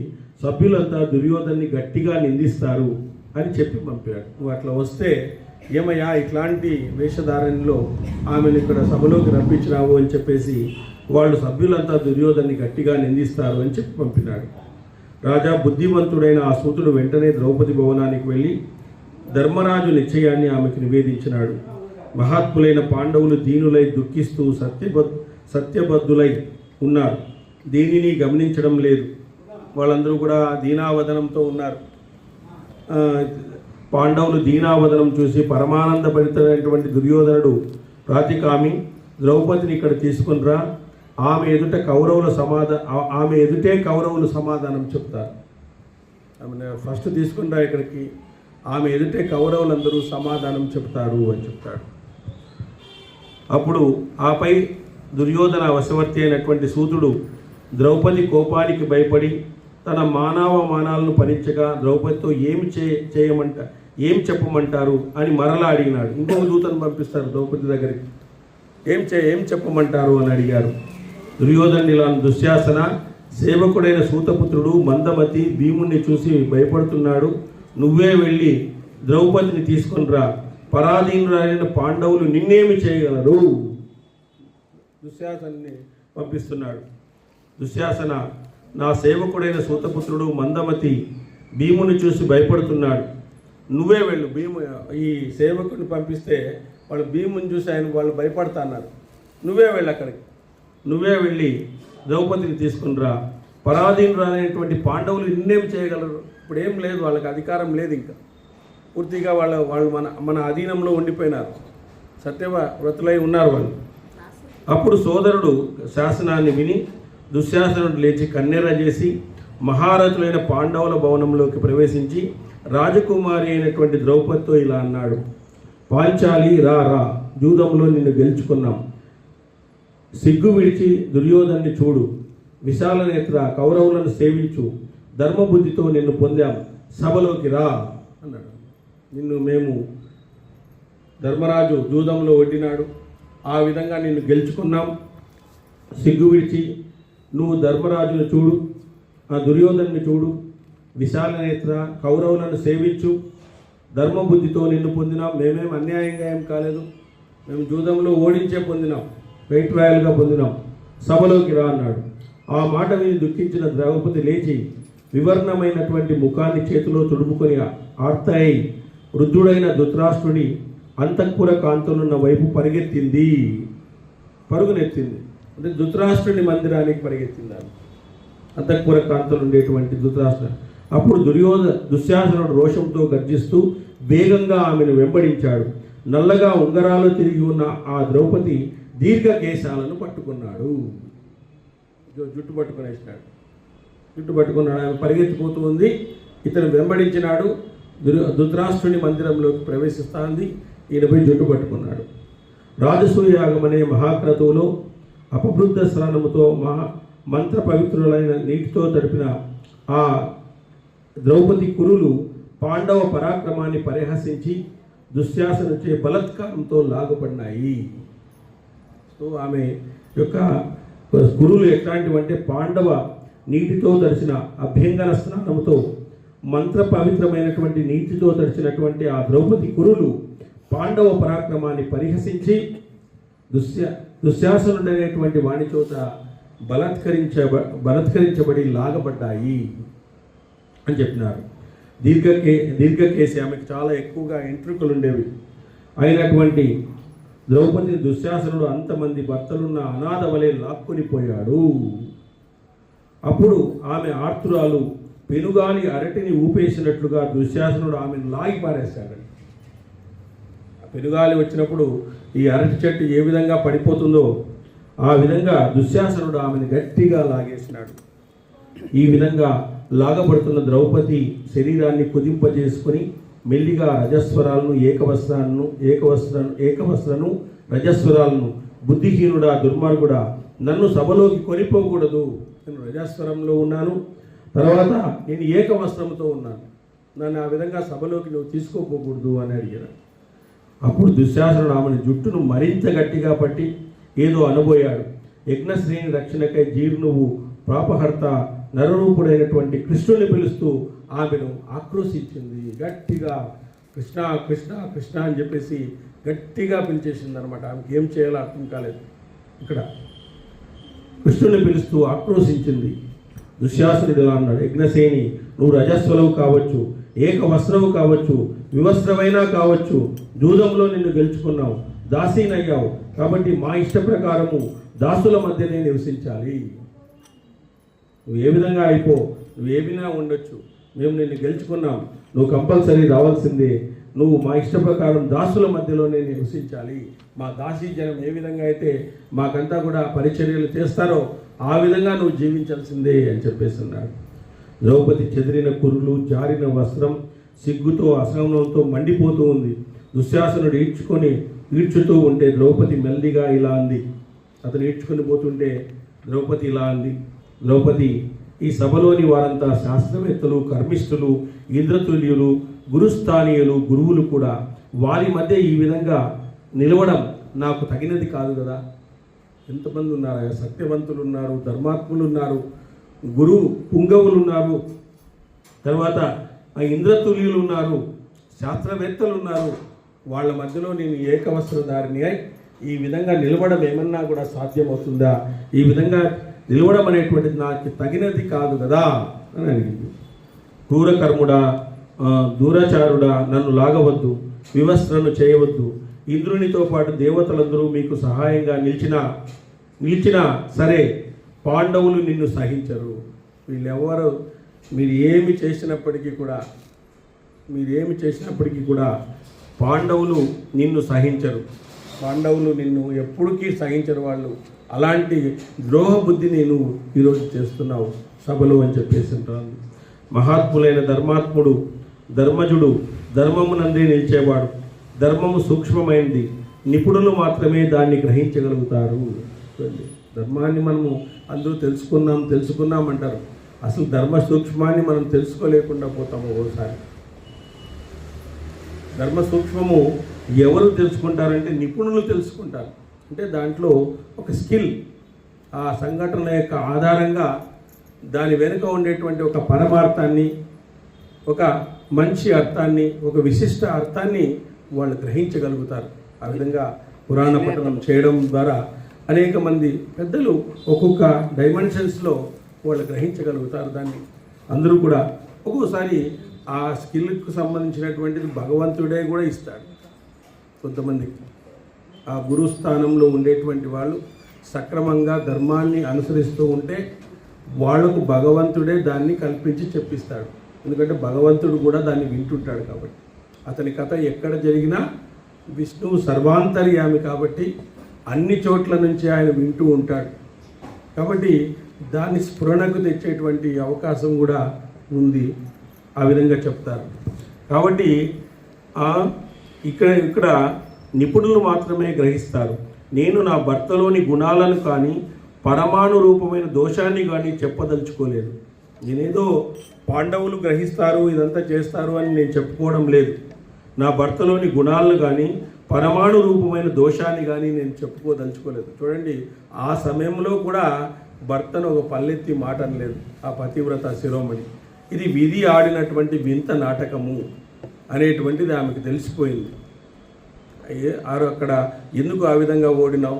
సభ్యులంతా దుర్యోధన్ని గట్టిగా నిందిస్తారు అని చెప్పి పంపాడు. నువ్వు అట్లా వస్తే, ఏమయ్యా ఇట్లాంటి వేషధారణలో ఆమెను ఇక్కడ సభలోకి రప్పించినావు అని చెప్పేసి వాళ్ళు సభ్యులంతా దుర్యోధన్ని గట్టిగా నిందిస్తారు అని చెప్పి పంపినాడు. రాజా బుద్ధిమంతుడైన ఆ సూతుడు వెంటనే ద్రౌపది భవనానికి వెళ్ళి ధర్మరాజు నిశ్చయాన్ని ఆమెకు నివేదించినాడు. మహాత్ములైన పాండవులు దీనులై దుఃఖిస్తూ సత్యబద్ధులై ఉన్నారు, దీనిని గమనించడం లేదు. వాళ్ళందరూ కూడా దీనావదనంతో ఉన్నారు. పాండవులు దీనావదనం చూసి పరమానందభరితమైనటువంటి దుర్యోధనుడు, రాతికామి, ద్రౌపదిని ఇక్కడ తీసుకునిరా, ఆమె ఎదుటే కౌరవులు సమాధానం చెప్తారు. ఆమె ఫస్ట్ తీసుకునిరా ఇక్కడికి, ఆమె ఎదుటే కౌరవులందరూ సమాధానం చెప్తారు అని చెప్తాడు. అప్పుడు ఆపై దుర్యోధన వశవర్తి అయినటువంటి సూతుడు ద్రౌపది కోపానికి భయపడి తన మానవమానాలను పరీక్షగా ద్రౌపదితో ఏం చెప్పమంటారు అని మరలా అడిగినాడు. ఇంకొక దూతను పంపిస్తారు ద్రౌపది దగ్గరికి. ఏం చెప్పమంటారు అని అడిగారు. దుర్యోధనుడిలాను దుశ్శాసన, సేవకుడైన సూతపుత్రుడు మందమతి భీముణ్ణి చూసి భయపడుతున్నాడు. నువ్వే వెళ్ళి ద్రౌపదిని తీసుకొనిరా. పరాధీనులైన పాండవులు నిన్నేమి చేయగలరు? దుశ్శాసనని పంపిస్తున్నాడు. దుశ్శాసన, నా సేవకుడైన సూతపుత్రుడు మందమతి భీముని చూసి భయపడుతున్నాడు. నువ్వే వెళ్ళు. ఈ సేవకుడిని పంపిస్తే వాళ్ళు భీముని చూసి వాళ్ళు భయపడతా అన్నారు. నువ్వే వెళ్ళి అక్కడికి. నువ్వే వెళ్ళి ద్రౌపదిని తీసుకునిరా. పరాధీనులు అనేటువంటి పాండవులు నిన్నేమి చేయగలరు? ఇప్పుడు ఏం లేదు, వాళ్ళకి అధికారం లేదు, ఇంకా పూర్తిగా వాళ్ళు మన అధీనంలో ఉండిపోయినారు, సత్యవ్రతులై ఉన్నారు వాళ్ళు. అప్పుడు సోదరుడు శాసనాన్ని విని దుశ్శాసనుడు లేచి కన్నెర చేసి మహారథులైన పాండవుల భవనంలోకి ప్రవేశించి రాజకుమారి అయినటువంటి ద్రౌపదితో ఇలా అన్నాడు. పాంచాలి రా, జూదంలో నిన్ను గెలుచుకున్నాం. సిగ్గు విడిచి దుర్యోధన్ని చూడు. విశాల నేత్ర, కౌరవులను సేవించు. ధర్మబుద్ధితో నిన్ను పొందాం. సభలోకి రా అన్నాడు. మేము ధర్మరాజు జూదంలో ఒడ్డినాడు, ఆ విధంగా నిన్ను గెలుచుకున్నాం. సిగ్గు విడిచి నువ్వు ధర్మరాజును చూడు, ఆ దుర్యోధన్ని చూడు. విశాల నేత్ర, కౌరవులను సేవించు. ధర్మబుద్ధితో నిన్ను పొందినాం. మేమేం అన్యాయంగా ఏం కాలేదు, మేము జూదంలో ఓడించే పొందినాం, వెయిట్ రాయల్గా పొందినాం. సభలోకి రా అన్నాడు. ఆ మాట విని దుఃఖించిన ద్రౌపది లేచి వివర్ణమైనటువంటి ముఖాన్ని చేతిలో తుడుపుకొని ఆర్తయి వృద్ధుడైన ధృతరాష్ట్రుడి అంతఃపుర కాంతులున్న వైపు పరుగునెత్తింది. అంటే ధృతరాష్ట్రుని మందిరానికి పరిగెత్తింది. అంతఃపుర కాంతులు ఉండేటువంటి ధృతరాష్ట్ర. అప్పుడు దుశ్శాసనుడు రోషంతో గర్జిస్తూ వేగంగా ఆమెను వెంబడించాడు. నల్లగా ఉంగరాలు తిరిగి ఉన్న ఆ ద్రౌపది దీర్ఘ కేశాలను పట్టుకున్నాడు. జుట్టు పట్టుకునేసినాడు. ఆమె పరిగెత్తిపోతూ ఉంది. ఇతను వెంబడించినాడు. ధృతరాష్ట్రుని మందిరంలోకి ప్రవేశిస్తాంది. ఈయనపై జుట్టు పట్టుకున్నాడు. రాజసూయాగం అనే మహాక్రతువులో అపవృద్ధ స్నానముతో మంత్ర పవిత్రులైన నీటితో తడిపిన ఆ ద్రౌపది కురులు పాండవ పరాక్రమాన్ని పరిహసించి దుశ్శాసనుచే బలత్కారంతో లాగబడినాయి. సో ఆమె యొక్క కురులు ఎట్లాంటివంటే పాండవ నీటితో తడిచిన అభ్యంగన స్నానంతో మంత్ర పవిత్రమైనటువంటి నీటితో తడిచినటువంటి ఆ ద్రౌపది కురులు పాండవ పరాక్రమాన్ని పరిహసించి దుశ్శాసనుడైనటువంటి వాణి చోట బలత్కరించబడి లాగబడ్డాయి అని చెప్పినారు. దీర్ఘకేసి, ఆమెకు చాలా ఎక్కువగా ఎంట్రుకలు ఉండేవి. అయినటువంటి ద్రౌపదిని దుశ్శాసనుడు అంతమంది భర్తలున్న అనాథ వలె లాక్కొని పోయాడు. అప్పుడు ఆమె ఆర్తురాలు పెనుగాలి అరటిని ఊపేసినట్లుగా దుశ్శాసనుడు ఆమెను లాగి పారేశాడు. పెనుగాలి వచ్చినప్పుడు ఈ అరటి చెట్టు ఏ విధంగా పడిపోతుందో ఆ విధంగా దుశ్శాసనుడు ఆమెను గట్టిగా లాగేసినాడు. ఈ విధంగా లాగబడుతున్న ద్రౌపది శరీరాన్ని కుదింపజేసుకుని మెల్లిగా రజస్వరాలను ఏకవస్త్రను రజస్వరాలను బుద్ధిహీనుడా, దుర్మార్గుడా, నన్ను సభలోకి కొనిపోకూడదు. నేను రజస్వరంలో ఉన్నాను, తర్వాత నేను ఏకవస్త్రంతో ఉన్నాను, నన్ను ఆ విధంగా సభలోకి నువ్వు తీసుకోపోకూడదు అని అడిగాను. అప్పుడు దుశ్శాసనుడు ఆమెను జుట్టును మరింత గట్టిగా పట్టి ఏదో అనబోయాడు. యజ్ఞశ్రేణి రక్షణకై జీర్ణువు పాపహర్త నరరూపుడైనటువంటి కృష్ణుని పిలుస్తూ ఆమెను ఆక్రోశించింది. గట్టిగా కృష్ణ కృష్ణ కృష్ణ అని చెప్పేసి గట్టిగా పిలిచేసింది అనమాట. ఆమెకి ఏం చేయాలో అర్థం కాలేదు. ఇక్కడ కృష్ణుని పిలుస్తూ ఆక్రోశించింది. దుశ్శాసనుడు ఇలా అన్నాడు, యజ్ఞసేని, నువ్వు రజస్వలవు కావచ్చు, ఏక వస్త్రవు కావచ్చు, వివస్త్రమైనా కావచ్చు, జూదంలో నిన్ను గెలుచుకున్నావు, దాసీనయ్యావు, కాబట్టి మా ఇష్ట ప్రకారము దాసుల మధ్యనే నివసించాలి. నువ్వు ఏ విధంగా అయిపో, నువ్వు ఏమైనా ఉండొచ్చు, మేము నిన్ను గెలుచుకున్నాం, నువ్వు కంపల్సరీ రావాల్సిందే, నువ్వు మా ఇష్ట ప్రకారం దాసుల మధ్యలోనే నివసించాలి. మా దాసీ జనం ఏ విధంగా అయితే మాకంతా కూడా పరిచర్యలు చేస్తారో ఆ విధంగా నువ్వు జీవించాల్సిందే అని చెప్పేస్తున్నాడు. ద్రౌపది చెదిరిన కురులు, జారిన వస్త్రం, సిగ్గుతో అసహనంతో మండిపోతూ ఉంది. దుశ్శాసనుడు ఈడ్చుతూ ఉంటే ద్రౌపది మెల్లిగా ఇలా అంది. అతను ఈడ్చుకొని పోతుంటే ద్రౌపది ఇలా అంది. ద్రౌపది, ఈ సభలోని వారంతా శాస్త్రవేత్తలు, కర్మిష్ఠులు, ఇంద్రతుల్యులు, గురుస్థానీయులు, గురువులు కూడా. వారి మధ్య ఈ విధంగా నిలవడం నాకు తగినది కాదు కదా. ఎంతమంది ఉన్నారు? సత్యవంతులు ఉన్నారు, ధర్మాత్ములు ఉన్నారు, గురు పుంగవులు ఉన్నారు, తర్వాత ఇంద్రతుల్యులు ఉన్నారు, శాస్త్రవేత్తలు ఉన్నారు. వాళ్ళ మధ్యలో నేను ఏకవస్త్రధారిని అయి ఈ విధంగా నిలవడం ఏమన్నా కూడా సాధ్యమవుతుందా? ఈ విధంగా నిలవడం అనేటువంటిది నాకు తగినది కాదు కదా అని అడిగింది. క్రూరకర్ముడా, దూరాచారుడా, నన్ను లాగవద్దు, వివస్త్రను చేయవద్దు. ఇంద్రునితో పాటు దేవతలందరూ మీకు సహాయంగా నిలిచినా సరే పాండవులు నిన్ను సహించరు. వీళ్ళెవరు మీరు ఏమి చేసినప్పటికీ కూడా పాండవులు నిన్ను సహించరు. పాండవులు నిన్ను ఎప్పటికీ సహించరు. వాళ్ళు అలాంటి ద్రోహ బుద్ధిని నువ్వు ఈరోజు చేస్తున్నావు సభలో అని చెప్పేసి అంటాను. మహాత్ములైన ధర్మాత్ముడు, ధర్మజుడు ధర్మమునందే నిలిచేవాడు. ధర్మము సూక్ష్మమైనది, నిపుణులు మాత్రమే దాన్ని గ్రహించగలుగుతారు. ధర్మాన్ని మనము అందరూ తెలుసుకున్నాం అంటారు. అసలు ధర్మ సూక్ష్మాన్ని మనం తెలుసుకోలేకుండా పోతాము. ఒకసారి ధర్మ సూక్ష్మము ఎవరు తెలుసుకుంటారంటే నిపుణులు తెలుసుకుంటారు. అంటే దాంట్లో ఒక స్కిల్, ఆ సంఘటన యొక్క ఆధారంగా దాని వెనుక ఉండేటువంటి ఒక పరమార్థాన్ని, ఒక మంచి అర్థాన్ని, ఒక విశిష్ట అర్థాన్ని వాళ్ళు గ్రహించగలుగుతారు. ఆ విధంగా పురాణ పఠనం చేయడం ద్వారా అనేక మంది పెద్దలు ఒక్కొక్క డైమెన్షన్స్లో వాళ్ళు గ్రహించగలుగుతారు. దాన్ని అందరూ కూడా ఒక్కోసారి ఆ స్కిల్కు సంబంధించినటువంటిది భగవంతుడే కూడా ఇస్తాడు. కొంతమందికి ఆ గురుస్థానంలో ఉండేటువంటి వాళ్ళు సక్రమంగా ధర్మాన్ని అనుసరిస్తూ ఉంటే వాళ్లకు భగవంతుడే దాన్ని కల్పించి చెప్పిస్తాడు. ఎందుకంటే భగవంతుడు కూడా దాన్ని వింటుంటాడు కాబట్టి. అతని కథ ఎక్కడ జరిగినా విష్ణువు సర్వాంతర్యామి కాబట్టి అన్ని చోట్ల నుంచి ఆయన వింటూ ఉంటాడు. కాబట్టి దాన్ని స్ఫురణకు తెచ్చేటువంటి అవకాశం కూడా ఉంది. ఆ విధంగా చెప్తారు. కాబట్టి ఇక్కడ నిపుణులు మాత్రమే గ్రహిస్తారు. నేను నా భర్తలోని గుణాలను కానీ పరమాణు రూపమైన దోషాన్ని కానీ చెప్పదలుచుకోలేదు. నేనేదో పాండవులు గ్రహిస్తారు, ఇదంతా చేస్తారు అని నేను చెప్పుకోవడం లేదు. నా భర్తలోని గుణాలను కానీ పరమాణు రూపమైన దోషాన్ని కానీ నేను చెప్పుకోదలుచుకోలేదు. చూడండి, ఆ సమయంలో కూడా భర్తను ఒక పల్లెత్తి మాట అనలేదు ఆ పతివ్రత శిరోమణి. ఇది విధి ఆడినటువంటి వింత నాటకము అనేటువంటిది ఆమెకు తెలిసిపోయింది. అక్కడ ఎందుకు ఆ విధంగా ఓడినావు,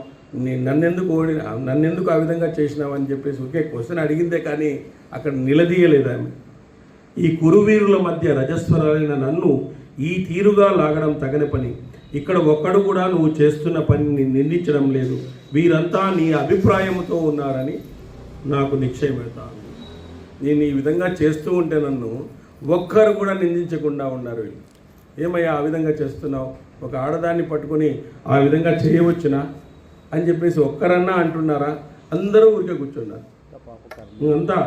నన్నెందుకు ఆ విధంగా చేసినావు అని చెప్పేసి ఒకే క్వశ్చన్ అడిగిందే కానీ అక్కడ నిలదీయలేదు ఆమె. ఈ కురువీరుల మధ్య రజస్వరైన నన్ను ఈ తీరుగా లాగడం తగని పని. ఇక్కడ ఒక్కడు కూడా నువ్వు చేస్తున్న పనిని నిందించడం లేదు. వీరంతా నీ అభిప్రాయంతో ఉన్నారని నాకు నిశ్చయమవుతాను. నేను ఈ విధంగా చేస్తూ ఉంటే నన్ను ఒక్కరు కూడా నిందించకుండా ఉన్నారు. వీళ్ళు ఏమయ్యా ఆ విధంగా చేస్తున్నావు, ఒక ఆడదాన్ని పట్టుకొని ఆ విధంగా చేయవచ్చునా అని చెప్పేసి ఒక్కరన్నా అంటున్నారా? అందరూ ఊరికే కూర్చున్నారు. నువ్వంతా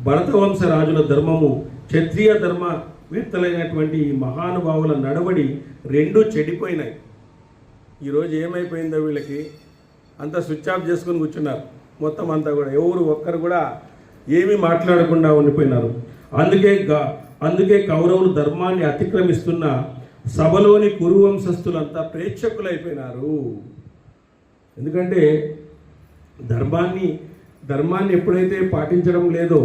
భరతవంశ రాజుల ధర్మము, క్షత్రియ ధర్మవేత్తలైనటువంటి ఈ మహానుభావుల నడవడి రెండూ చెడిపోయినాయి. ఈరోజు ఏమైపోయిందో వీళ్ళకి అంతా స్విచ్ ఆఫ్ చేసుకొని కూర్చున్నారు. మొత్తం అంతా కూడా ఎవరు ఒక్కరు కూడా ఏమీ మాట్లాడకుండా ఉండిపోయినారు. అందుకే కౌరవులు ధర్మాన్ని అతిక్రమిస్తున్న సభలోని కురువంశస్థులంతా ప్రేక్షకులైపోయినారు. ఎందుకంటే ధర్మాన్ని ఎప్పుడైతే పాటించడం లేదో,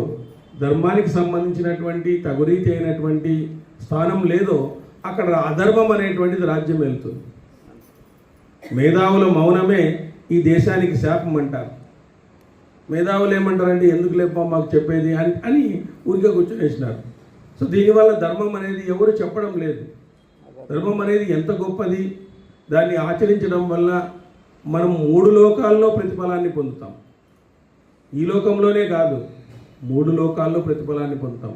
ధర్మానికి సంబంధించినటువంటి తగురీతి అయినటువంటి స్థానం లేదో అక్కడ అధర్మం అనేటువంటిది రాజ్యం వెళ్తుంది. మేధావుల మౌనమే ఈ దేశానికి శాపం అంటారు. మేధావులు ఏమంటారంటే ఎందుకు లేపా మాకు చెప్పేది అని ఊరికే కూర్చొనేసినారు. సో దీనివల్ల ధర్మం అనేది ఎవరు చెప్పడం లేదు. ధర్మం అనేది ఎంత గొప్పది, దాన్ని ఆచరించడం వల్ల మనం 3 లోకాల్లో ప్రతిఫలాన్ని పొందుతాం. ఈ లోకంలోనే కాదు, 3 లోకాల్లో ప్రతిఫలాన్ని పొందుతాం.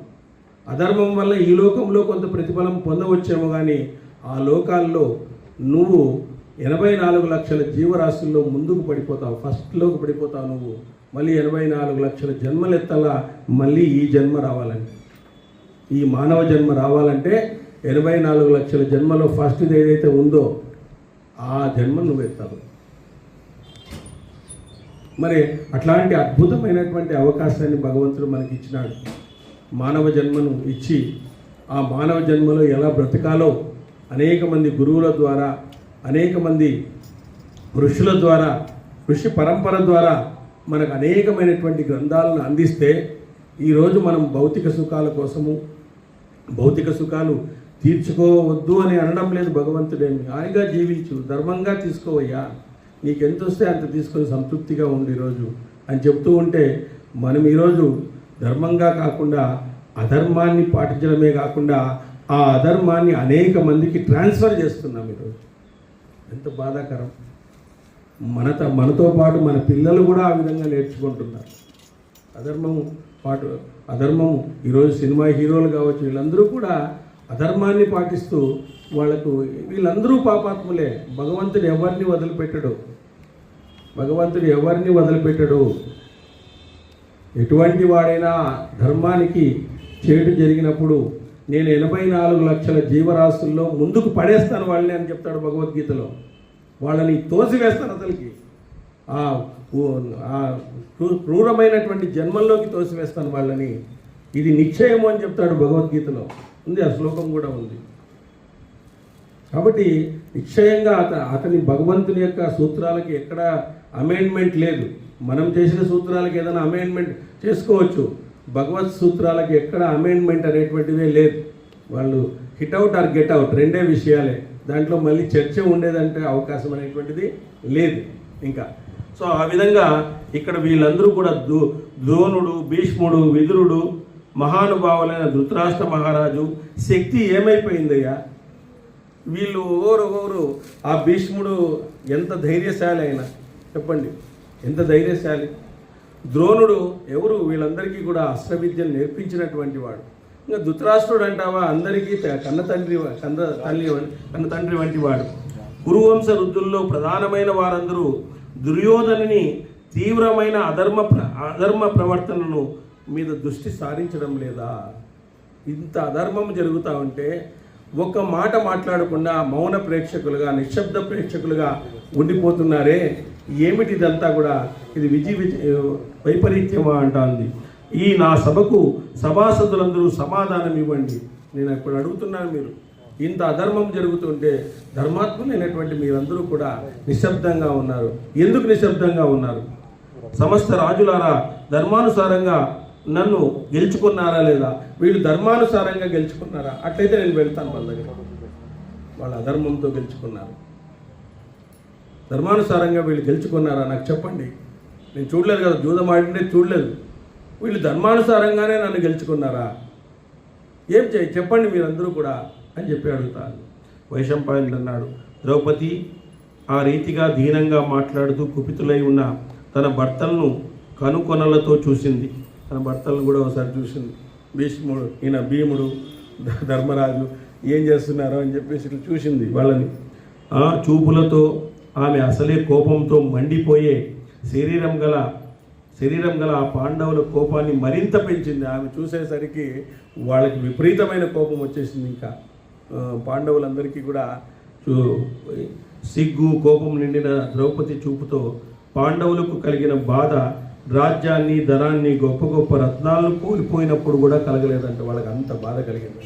అధర్మం వల్ల ఈ లోకంలో కొంత ప్రతిఫలం పొందవచ్చేమో కానీ ఆ లోకాల్లో నువ్వు 84 లక్షల జీవరాశుల్లో ముందుకు పడిపోతావు, ఫస్ట్లోకి పడిపోతావు. నువ్వు మళ్ళీ 84 లక్షల జన్మలెత్తలా మళ్ళీ ఈ జన్మ రావాలని. ఈ మానవ జన్మ రావాలంటే 84 లక్షల జన్మలో ఫస్ట్ది ఏదైతే ఉందో ఆ జన్మ నువ్వు ఎత్తావు. మరి అట్లాంటి అద్భుతమైనటువంటి అవకాశాన్ని భగవంతుడు మనకి ఇచ్చినాడు. మానవ జన్మను ఇచ్చి ఆ మానవ జన్మలో ఎలా బ్రతకాలో అనేక మంది గురువుల ద్వారా, అనేక మంది ఋషుల ద్వారా, ఋషి పరంపర ద్వారా మనకు అనేకమైనటువంటి గ్రంథాలను అందిస్తే ఈరోజు మనం భౌతిక సుఖాల కోసము, భౌతిక సుఖాలు తీర్చుకోవద్దు అని అనడం లేదు భగవంతుడేమి. హాయిగా జీవించు, ధర్మంగా తీసుకోవయ్యా, నీకు ఎంత వస్తే అంత తీసుకొని సంతృప్తిగా ఉండి ఈరోజు అని చెప్తూ ఉంటే మనం ఈరోజు ధర్మంగా కాకుండా అధర్మాన్ని పాటించడమే కాకుండా ఆ అధర్మాన్ని అనేక మందికి ట్రాన్స్ఫర్ చేస్తున్నాం ఈరోజు. ఎంత బాధాకరం. మనతో పాటు మన పిల్లలు కూడా ఆ విధంగా నేర్చుకుంటున్నారు. అధర్మము ఈరోజు సినిమా హీరోలు కావచ్చు, వీళ్ళందరూ కూడా అధర్మాన్ని పాటిస్తూ వీళ్ళందరూ పాపాత్ములే. భగవంతుడు ఎవరిని వదిలిపెట్టడు. ఎటువంటి వాడైనా ధర్మానికి చేటు జరిగినప్పుడు నేను 84 లక్షల జీవరాశుల్లో ముందుకు పడేస్తాను వాళ్ళని అని చెప్తాడు భగవద్గీతలో. వాళ్ళని తోసివేస్తాను, అసలుకి క్రూరమైనటువంటి జన్మల్లోకి తోసివేస్తాను వాళ్ళని. ఇది నిశ్చయము అని చెప్తాడు భగవద్గీతలో. ఉంది, ఆ శ్లోకం కూడా ఉంది. కాబట్టి నిశ్చయంగా అతని భగవంతుని యొక్క సూత్రాలకి ఎక్కడ అమెండ్మెంట్ లేదు. మనం చేసిన సూత్రాలకి ఏదైనా అమెండ్మెంట్ చేసుకోవచ్చు, భగవత్ సూత్రాలకి ఎక్కడ అమెండ్మెంట్ అనేటువంటిదే లేదు. వాళ్ళు hit out or get out రెండే విషయాలే. దాంట్లో మళ్ళీ చర్చ ఉండేదంటే అవకాశం అనేటువంటిది లేదు ఇంకా. సో ఆ విధంగా ఇక్కడ వీళ్ళందరూ కూడా ద్రోణుడు, భీష్ముడు, విదురుడు, మహానుభావులైన ధృతరాష్ట్ర మహారాజు శక్తి ఏమైపోయిందయ్యా? వీళ్ళు ఓరు ఆ భీష్ముడు ఎంత ధైర్యశాలి అయినా చెప్పండి, ఎంత ధైర్యశాలి. ద్రోణుడు ఎవరు? వీళ్ళందరికీ కూడా అస్త్ర విద్యను నేర్పించినటువంటి వాడు. ఇంకా ధృతరాష్ట్రుడు అంటావా, అందరికీ కన్న తండ్రి వంటి వాడు. కురువంశ వృద్ధుల్లో ప్రధానమైన వారందరూ దుర్యోధనుని తీవ్రమైన అధర్మ ప్రవర్తనను మీద దృష్టి సారించడం లేదా? ఇంత అధర్మం జరుగుతూ ఉంటే ఒక్క మాట మాట్లాడకుండా మౌన ప్రేక్షకులుగా, నిశ్శబ్ద ప్రేక్షకులుగా ఉండిపోతున్నారే. ఏమిటి ఇదంతా కూడా? ఇది వైపరీత్యమా అంటుంది. ఈ నా సభకు సభాసదులందరూ సమాధానం ఇవ్వండి. నేను ఇప్పుడు అడుగుతున్నాను, మీరు ఇంత అధర్మం జరుగుతుంటే ధర్మాత్ములైనటువంటి మీరందరూ కూడా నిశ్శబ్దంగా ఉన్నారు. ఎందుకు నిశ్శబ్దంగా ఉన్నారు? సమస్త రాజులారా, ధర్మానుసారంగా నన్ను గెలుచుకున్నారా లేదా? వీళ్ళు ధర్మానుసారంగా గెలుచుకున్నారా? అట్లయితే నేను వెళ్తాను వాళ్ళ దగ్గర. వాళ్ళు అధర్మంతో గెలుచుకున్నారు. ధర్మానుసారంగా వీళ్ళు గెలుచుకున్నారా నాకు చెప్పండి. నేను చూడలేదు కదా, జూదం ఆడింటే చూడలేదు. వీళ్ళు ధర్మానుసారంగానే నన్ను గెలుచుకున్నారా? ఏం చెప్పండి మీరందరూ కూడా అని చెప్పి అడుగుతాను. వైశంపాయనుడు అన్నాడు, ద్రౌపది ఆ రీతిగా దీనంగా మాట్లాడుతూ కుపితులై ఉన్న తన భర్తలను కనుకొనలతో చూసింది. తన భర్తలను కూడా ఒకసారి చూసింది. భీముడు, ధర్మరాజు ఏం చేస్తున్నారో అని చెప్పేసి ఇట్లా చూసింది వాళ్ళని. ఆ చూపులతో ఆమె అసలే కోపంతో మండిపోయే శరీరం గల ఆ పాండవుల కోపాన్ని మరింత పెంచింది. ఆమె చూసేసరికి వాళ్ళకి విపరీతమైన కోపం వచ్చేసింది. ఇంకా పాండవులందరికీ కూడా సిగ్గు, కోపం నిండిన ద్రౌపది చూపుతో పాండవులకు కలిగిన బాధ రాజ్యాన్ని, ధనాన్ని, గొప్ప గొప్ప రత్నాలను కోల్పోయినప్పుడు కూడా కలగలేదంట. వాళ్ళకి అంత బాధ కలిగింది.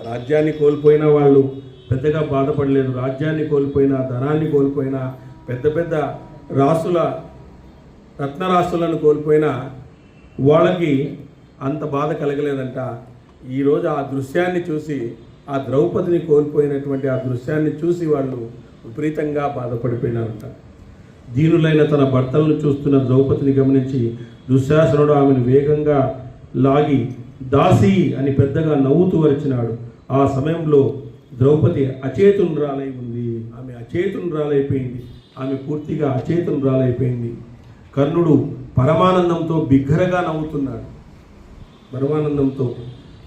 రాజ్యాన్ని కోల్పోయినా వాళ్ళు పెద్దగా బాధపడలేదు. రాజ్యాన్ని కోల్పోయినా, ధనాన్ని కోల్పోయినా, పెద్ద పెద్ద రత్నరాశులను కోల్పోయినా వాళ్ళకి అంత బాధ కలగలేదంట. ఈరోజు ఆ దృశ్యాన్ని చూసి, ఆ ద్రౌపదిని కోల్పోయినటువంటి ఆ దృశ్యాన్ని చూసి వాళ్ళు విపరీతంగా బాధపడిపోయినారంట. దీనులైన తన భర్తలను చూస్తున్న ద్రౌపదిని గమనించి దుశ్శాసనుడు ఆమెను వేగంగా లాగి దాసి అని పెద్దగా నవ్వుతూ అరిచినాడు. ఆ సమయంలో ద్రౌపది అచేతునురాలై ఉంది. ఆమె అచేతునురాలైపోయింది. ఆమె పూర్తిగా అచేతునురాలైపోయింది. కర్ణుడు పరమానందంతో బిగ్గరగా నవ్వుతున్నాడు. పరమానందంతో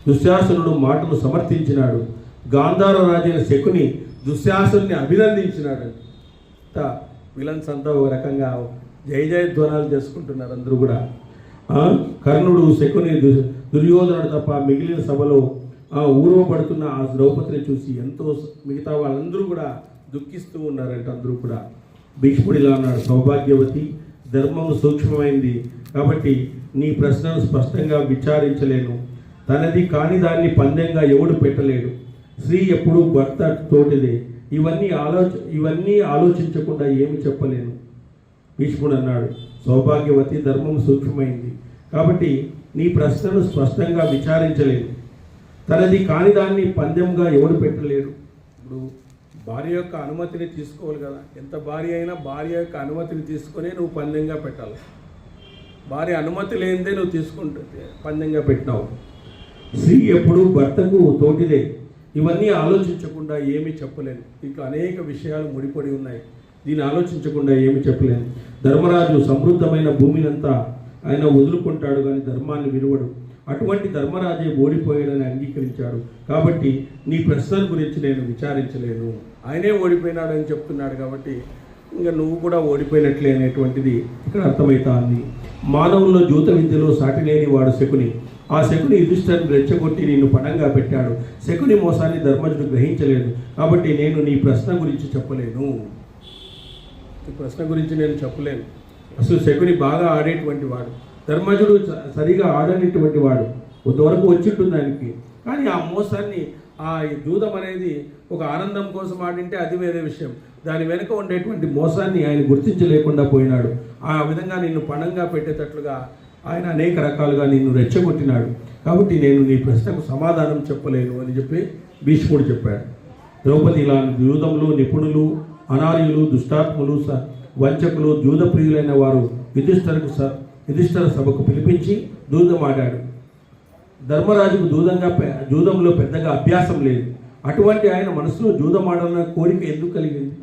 దుశ్శాసనుడు మాటను సమర్థించినాడు. గాంధార రాజైన శకుని దుశ్శాసనుని అభినందించినాడు. విలన్స్ అంతా ఒక రకంగా జయ జయధ్వనాలు చేసుకుంటున్నారు అందరూ కూడా. కర్ణుడు, శకుని, దుర్యోధనుడు తప్ప మిగిలిన సభలో ఊరవబడుతున్న ఆ ద్రౌపదిని చూసి ఎంతో మిగతా వాళ్ళందరూ కూడా దుఃఖిస్తూ ఉన్నారంట. అందరూ కూడా భీష్ముడు ఇలా అన్నాడు, సౌభాగ్యవతి, ధర్మము సూక్ష్మమైంది కాబట్టి నీ ప్రశ్నను స్పష్టంగా విచారించలేను. తనది కాని దాన్ని పందెంగా ఎవడు పెట్టలేడు. స్త్రీ ఎప్పుడు భర్త తోటిదే. ఇవన్నీ ఆలోచించకుండా ఏమి చెప్పలేను. భీష్ముడు అన్నాడు, సౌభాగ్యవతి, ధర్మం సూక్ష్మమైంది కాబట్టి నీ ప్రశ్నను స్పష్టంగా విచారించలేను. తనది కాని దాన్ని పందెంగా ఎవడు పెట్టలేడు. ఇప్పుడు భార్య యొక్క అనుమతిని తీసుకోవాలి కదా. ఎంత భార్య అయినా భార్య యొక్క అనుమతిని తీసుకునే నువ్వు పందెంగా పెట్టాలి. భార్య అనుమతి లేనిదే నువ్వు తీసుకుంటే పందెంగా పెట్టినావు. స్త్రీ ఎప్పుడు భర్తకు తోటిదే. ఇవన్నీ ఆలోచించకుండా ఏమీ చెప్పలేను. ఇంకా అనేక విషయాలు ముడిపడి ఉన్నాయి. దీన్ని ఆలోచించకుండా ఏమి చెప్పలేను. ధర్మరాజు సమృద్ధమైన భూమినంతా ఆయన వదులుకుంటాడు కానీ ధర్మాన్ని విలువడు. అటువంటి ధర్మరాజే ఓడిపోయాడని అంగీకరించాడు. కాబట్టి నీ ప్రశ్న గురించి నేను విచారించలేను. ఆయనే ఓడిపోయినాడని చెప్తున్నాడు కాబట్టి ఇంకా నువ్వు కూడా ఓడిపోయినట్లే అనేటువంటిది ఇక్కడ అర్థమవుతుంది. మానవుల్లో జూత విద్యలో సాటిలేని వాడు శకుని. ఆ శకుని యుధిష్ఠిరుని రెచ్చగొట్టి నిన్ను పణంగా పెట్టాడు. శకుని మోసాన్ని ధర్మజుడు గ్రహించలేదు. కాబట్టి నేను నీ ప్రశ్న గురించి చెప్పలేను. ఈ ప్రశ్న గురించి నేను చెప్పలేను. అసలు శకుని బాగా ఆడేటువంటి వాడు, ధర్మజుడు సరిగా ఆడనేటువంటి వాడు. కొంతవరకు వచ్చింటుంది దానికి. కానీ ఆ మోసాన్ని, ఆ జూదం అనేది ఒక ఆనందం కోసం ఆడింటే అది వేరే విషయం. దాని వెనుక ఉండేటువంటి మోసాన్ని ఆయన గుర్తించలేకుండా పోయినాడు. ఆ విధంగా నిన్ను పణంగా పెట్టేటట్లుగా ఆయన అనేక రకాలుగా నిన్ను రెచ్చగొట్టినాడు. కాబట్టి నేను నీ ప్రశ్నకు సమాధానం చెప్పలేను అని చెప్పి భీష్ముడు చెప్పాడు. ద్రౌపది ఇలాంటి జూదంలో నిపుణులు, అనార్యులు, దుష్టాత్ములు, వంచకులు, జూదప్రియులైన వారు యుధిష్ఠిర సభకు పిలిపించి జూదమాడాడు. ధర్మరాజుకు జూదంలో పెద్దగా అభ్యాసం లేదు. అటువంటి ఆయన మనసులో జూదమాడాలన్న కోరిక ఎందుకు కలిగింది?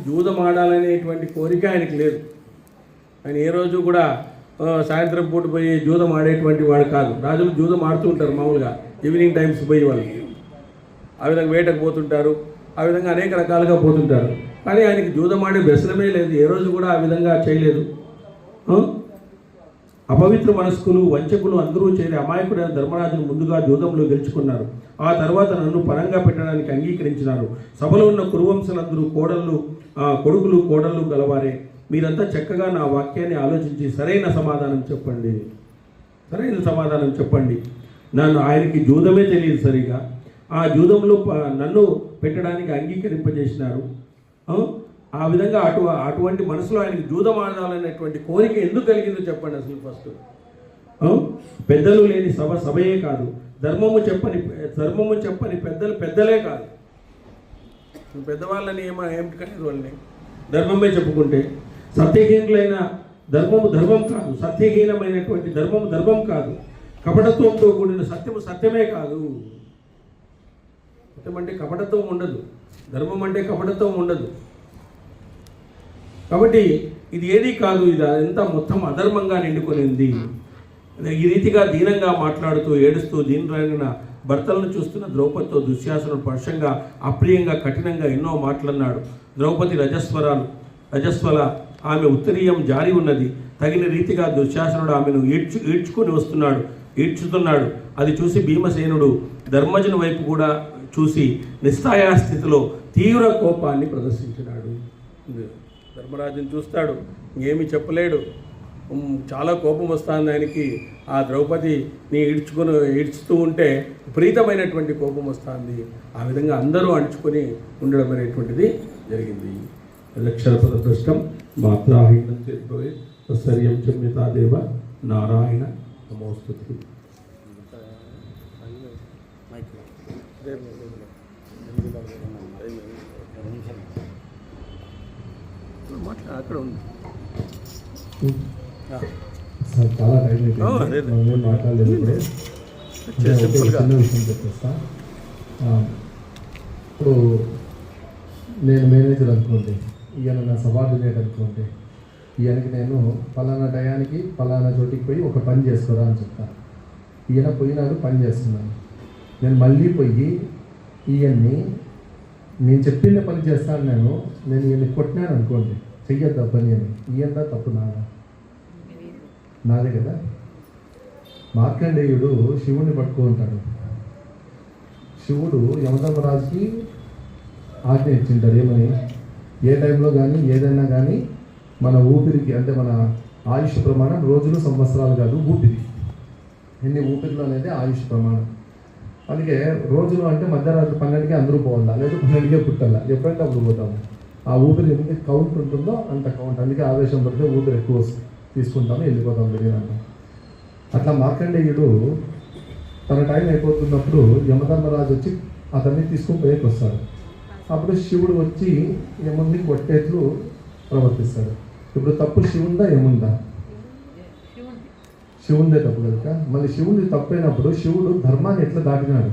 జూదమాడాలనేటువంటి కోరిక ఆయనకి లేదు. ఆయన ఏ రోజు కూడా సాయంత్రం పూట పోయి జూదం ఆడేటువంటి వాడు కాదు. రాజులు జూదం ఆడుతూ ఉంటారు మామూలుగా, ఈవినింగ్ టైమ్స్ పోయి వాళ్ళు ఆ విధంగా వేటకు పోతుంటారు. ఆ విధంగా అనేక రకాలుగా పోతుంటారు. కానీ ఆయనకి జూదం ఆడే వ్యసనమే లేదు. ఏ రోజు కూడా ఆ విధంగా చేయలేదు. అపవిత్ర మనస్కులు, వంచకులు అందరూ చేరి అమాయకుడైన ధర్మరాజును ముందుగా జూదంలో గెలుచుకున్నారు. ఆ తర్వాత నన్ను పరంగా పెట్టడానికి అంగీకరించినారు. సభలో ఉన్న కురువంశలందరూ కొడుకులు కోడళ్ళు గలవారే. మీరంతా చక్కగా నా వాక్యాన్ని ఆలోచించి సరైన సమాధానం చెప్పండి. ఆయనకి జూదమే తెలియదు సరిగా. ఆ జూదంలో నన్ను పెట్టడానికి అంగీకరింపజేసినారు. ఆ విధంగా అటువంటి మనసులో ఆయనకి జూదం ఆడాలనేటువంటి కోరిక ఎందుకు కలిగిందో చెప్పండి అసలు ఫస్ట్. పెద్దలు లేని సభయే కాదు, ధర్మము చెప్పని పెద్దలే కాదు. పెద్దవాళ్ళని ఏమిటి కనేది వాళ్ళని? ధర్మమే చెప్పుకుంటే సత్యహీనులైన ధర్మం కాదు, సత్యహీనమైనటువంటి ధర్మం కాదు, కపటత్వంతో కూడిన సత్యమే కాదు. సత్యం అంటే కపటత్వం ఉండదు, ధర్మం అంటే కపటత్వం ఉండదు. కాబట్టి ఇది ఏది కాదు, ఇది అంతా మొత్తం అధర్మంగా నిండుకొనింది. ఈ రీతిగా దీనంగా మాట్లాడుతూ ఏడుస్తూ దీనిరైన భర్తలను చూస్తున్న ద్రౌపదితో దుశ్శాసనుడు పరుషంగా, అప్రియంగా, కఠినంగా ఎన్నో మాట్లాడినాడు. ద్రౌపది రజస్వల, ఆమె ఉత్తరీయం జారి ఉన్నది. తగిన రీతిగా దుశ్శాసనుడు ఆమెను ఈడ్చుతున్నాడు. అది చూసి భీమసేనుడు ధర్మజుని వైపు కూడా చూసి నిస్సాయస్థితిలో తీవ్ర కోపాన్ని ప్రదర్శించినాడు. ధర్మరాజుని చూస్తాడు, ఏమీ చెప్పలేడు. చాలా కోపం వస్తుంది ఆయనకి. ఆ ద్రౌపదిని ఈడ్చుతూ ఉంటే విపరీతమైనటువంటి కోపం వస్తుంది. ఆ విధంగా అందరూ అణుచుకొని ఉండడం అనేటువంటిది జరిగింది. అక్షరపదృష్టం మాత్రాహీనం చేద్భవే సర్యం చమ్యతాదేవ నారాయణ నమోస్తుతి. అక్కడ ఉంది చాలా టైం అయిపోయింది, మాట్లాడలేదు. చిన్న విషయం చెప్పేస్తా. ఇప్పుడు నేను మేనేజర్ అనుకోండి, ఈయన నా సబార్డినేట్ అనుకోండి. ఈయనకి నేను పలానా టయానికి పలానా చోటికి పోయి ఒక పని చేసుకోరా అని చెప్తాను. ఈయన పోయినాడు, పని చేస్తున్నాను. నేను మళ్ళీ పోయి ఈయన్ని నేను చెప్పిన పని చేస్తాను. నేను ఈయన్ని కొట్టినాను అనుకోండి, చెయ్యొద్దా పని అని. ఈయన తప్పు నాదా? నాదే కదా. మార్కండేయుడు శివుణ్ణి పట్టుకుంటాడు. శివుడు యమధర్మరాజుకి ఆజ్ఞ ఇచ్చింటాడు ఏమని, ఏ టైంలో కానీ ఏదైనా కానీ మన ఊపిరికి అంటే మన ఆయుష్ ప్రమాణం రోజులు సంవత్సరాలు కాదు, ఊపిరి. ఎన్ని ఊపిరిలో అనేది ఆయుష్ ప్రమాణం. అందుకే రోజులు అంటే మధ్యరాత్రి 12కి అందరూ పోవాలా, లేదా 12కే పుట్టాలా, ఎప్పుడంటే అప్పుడు పోతాము. ఆ ఊపిరి ఎంత కౌంట్ ఉంటుందో అంత కౌంట్. అందుకే ఆవేశం పడితే ఊపిరి ఎక్కువ తీసుకుంటాము, వెళ్ళిపోతాం తెలియదు. అట్లా మార్కండేయుడు తన టైం అయిపోతున్నప్పుడు యమధర్మరాజు వచ్చి అతన్ని తీసుకుని పోయేకి వస్తాడు. అప్పుడు శివుడు వచ్చి యముడిని కొట్టేట్లు ప్రవర్తిస్తాడు. ఇప్పుడు తప్పు శివుందా యముందా? శివుందే తప్పు కనుక మళ్ళీ శివుడి తప్పైనప్పుడు శివుడు ధర్మాన్ని ఎట్లా దాటినాడు?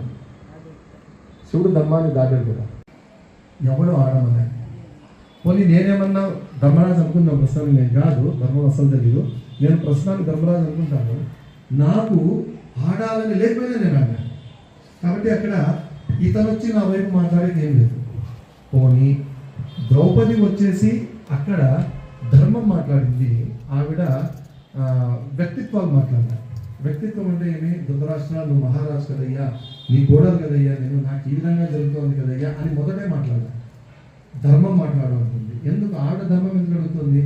శివుడు ధర్మాన్ని దాటాడు కదా. ఎవడు ఆడమన్నా పోనీ నేనేమన్నా ధర్మరాజు అనుకున్నా ప్రస్తుతానికి, నేను కాదు, ధర్మం అసలు తెలియదు. నేను ప్రస్తుతానికి ధర్మరాజు అనుకుంటాను. నాకు ఆడాలని లేకపోయినా నేను ఆడా. కాబట్టి అక్కడ ఇతను వచ్చి నా వైపు మాట్లాడేది ఏం లేదు. పోనీ ద్రౌపది వచ్చేసి అక్కడ ధర్మం మాట్లాడింది, ఆవిడ వ్యక్తిత్వాలు మాట్లాడారు. వ్యక్తిత్వం అంటే ఏమి? ధృతరాష్ట్ర నువ్వు మహారాజు కదయ్యా, నీ గోడలు కదయ్యా, నేను నాకు ఈ విధంగా జరుగుతుంది కదయ్యా అని మొదటే మాట్లాడాలి. ధర్మం మాట్లాడాలనుకుంది. ఎందుకు ఆవిడ ధర్మం ఎందుకు అడుగుతుంది?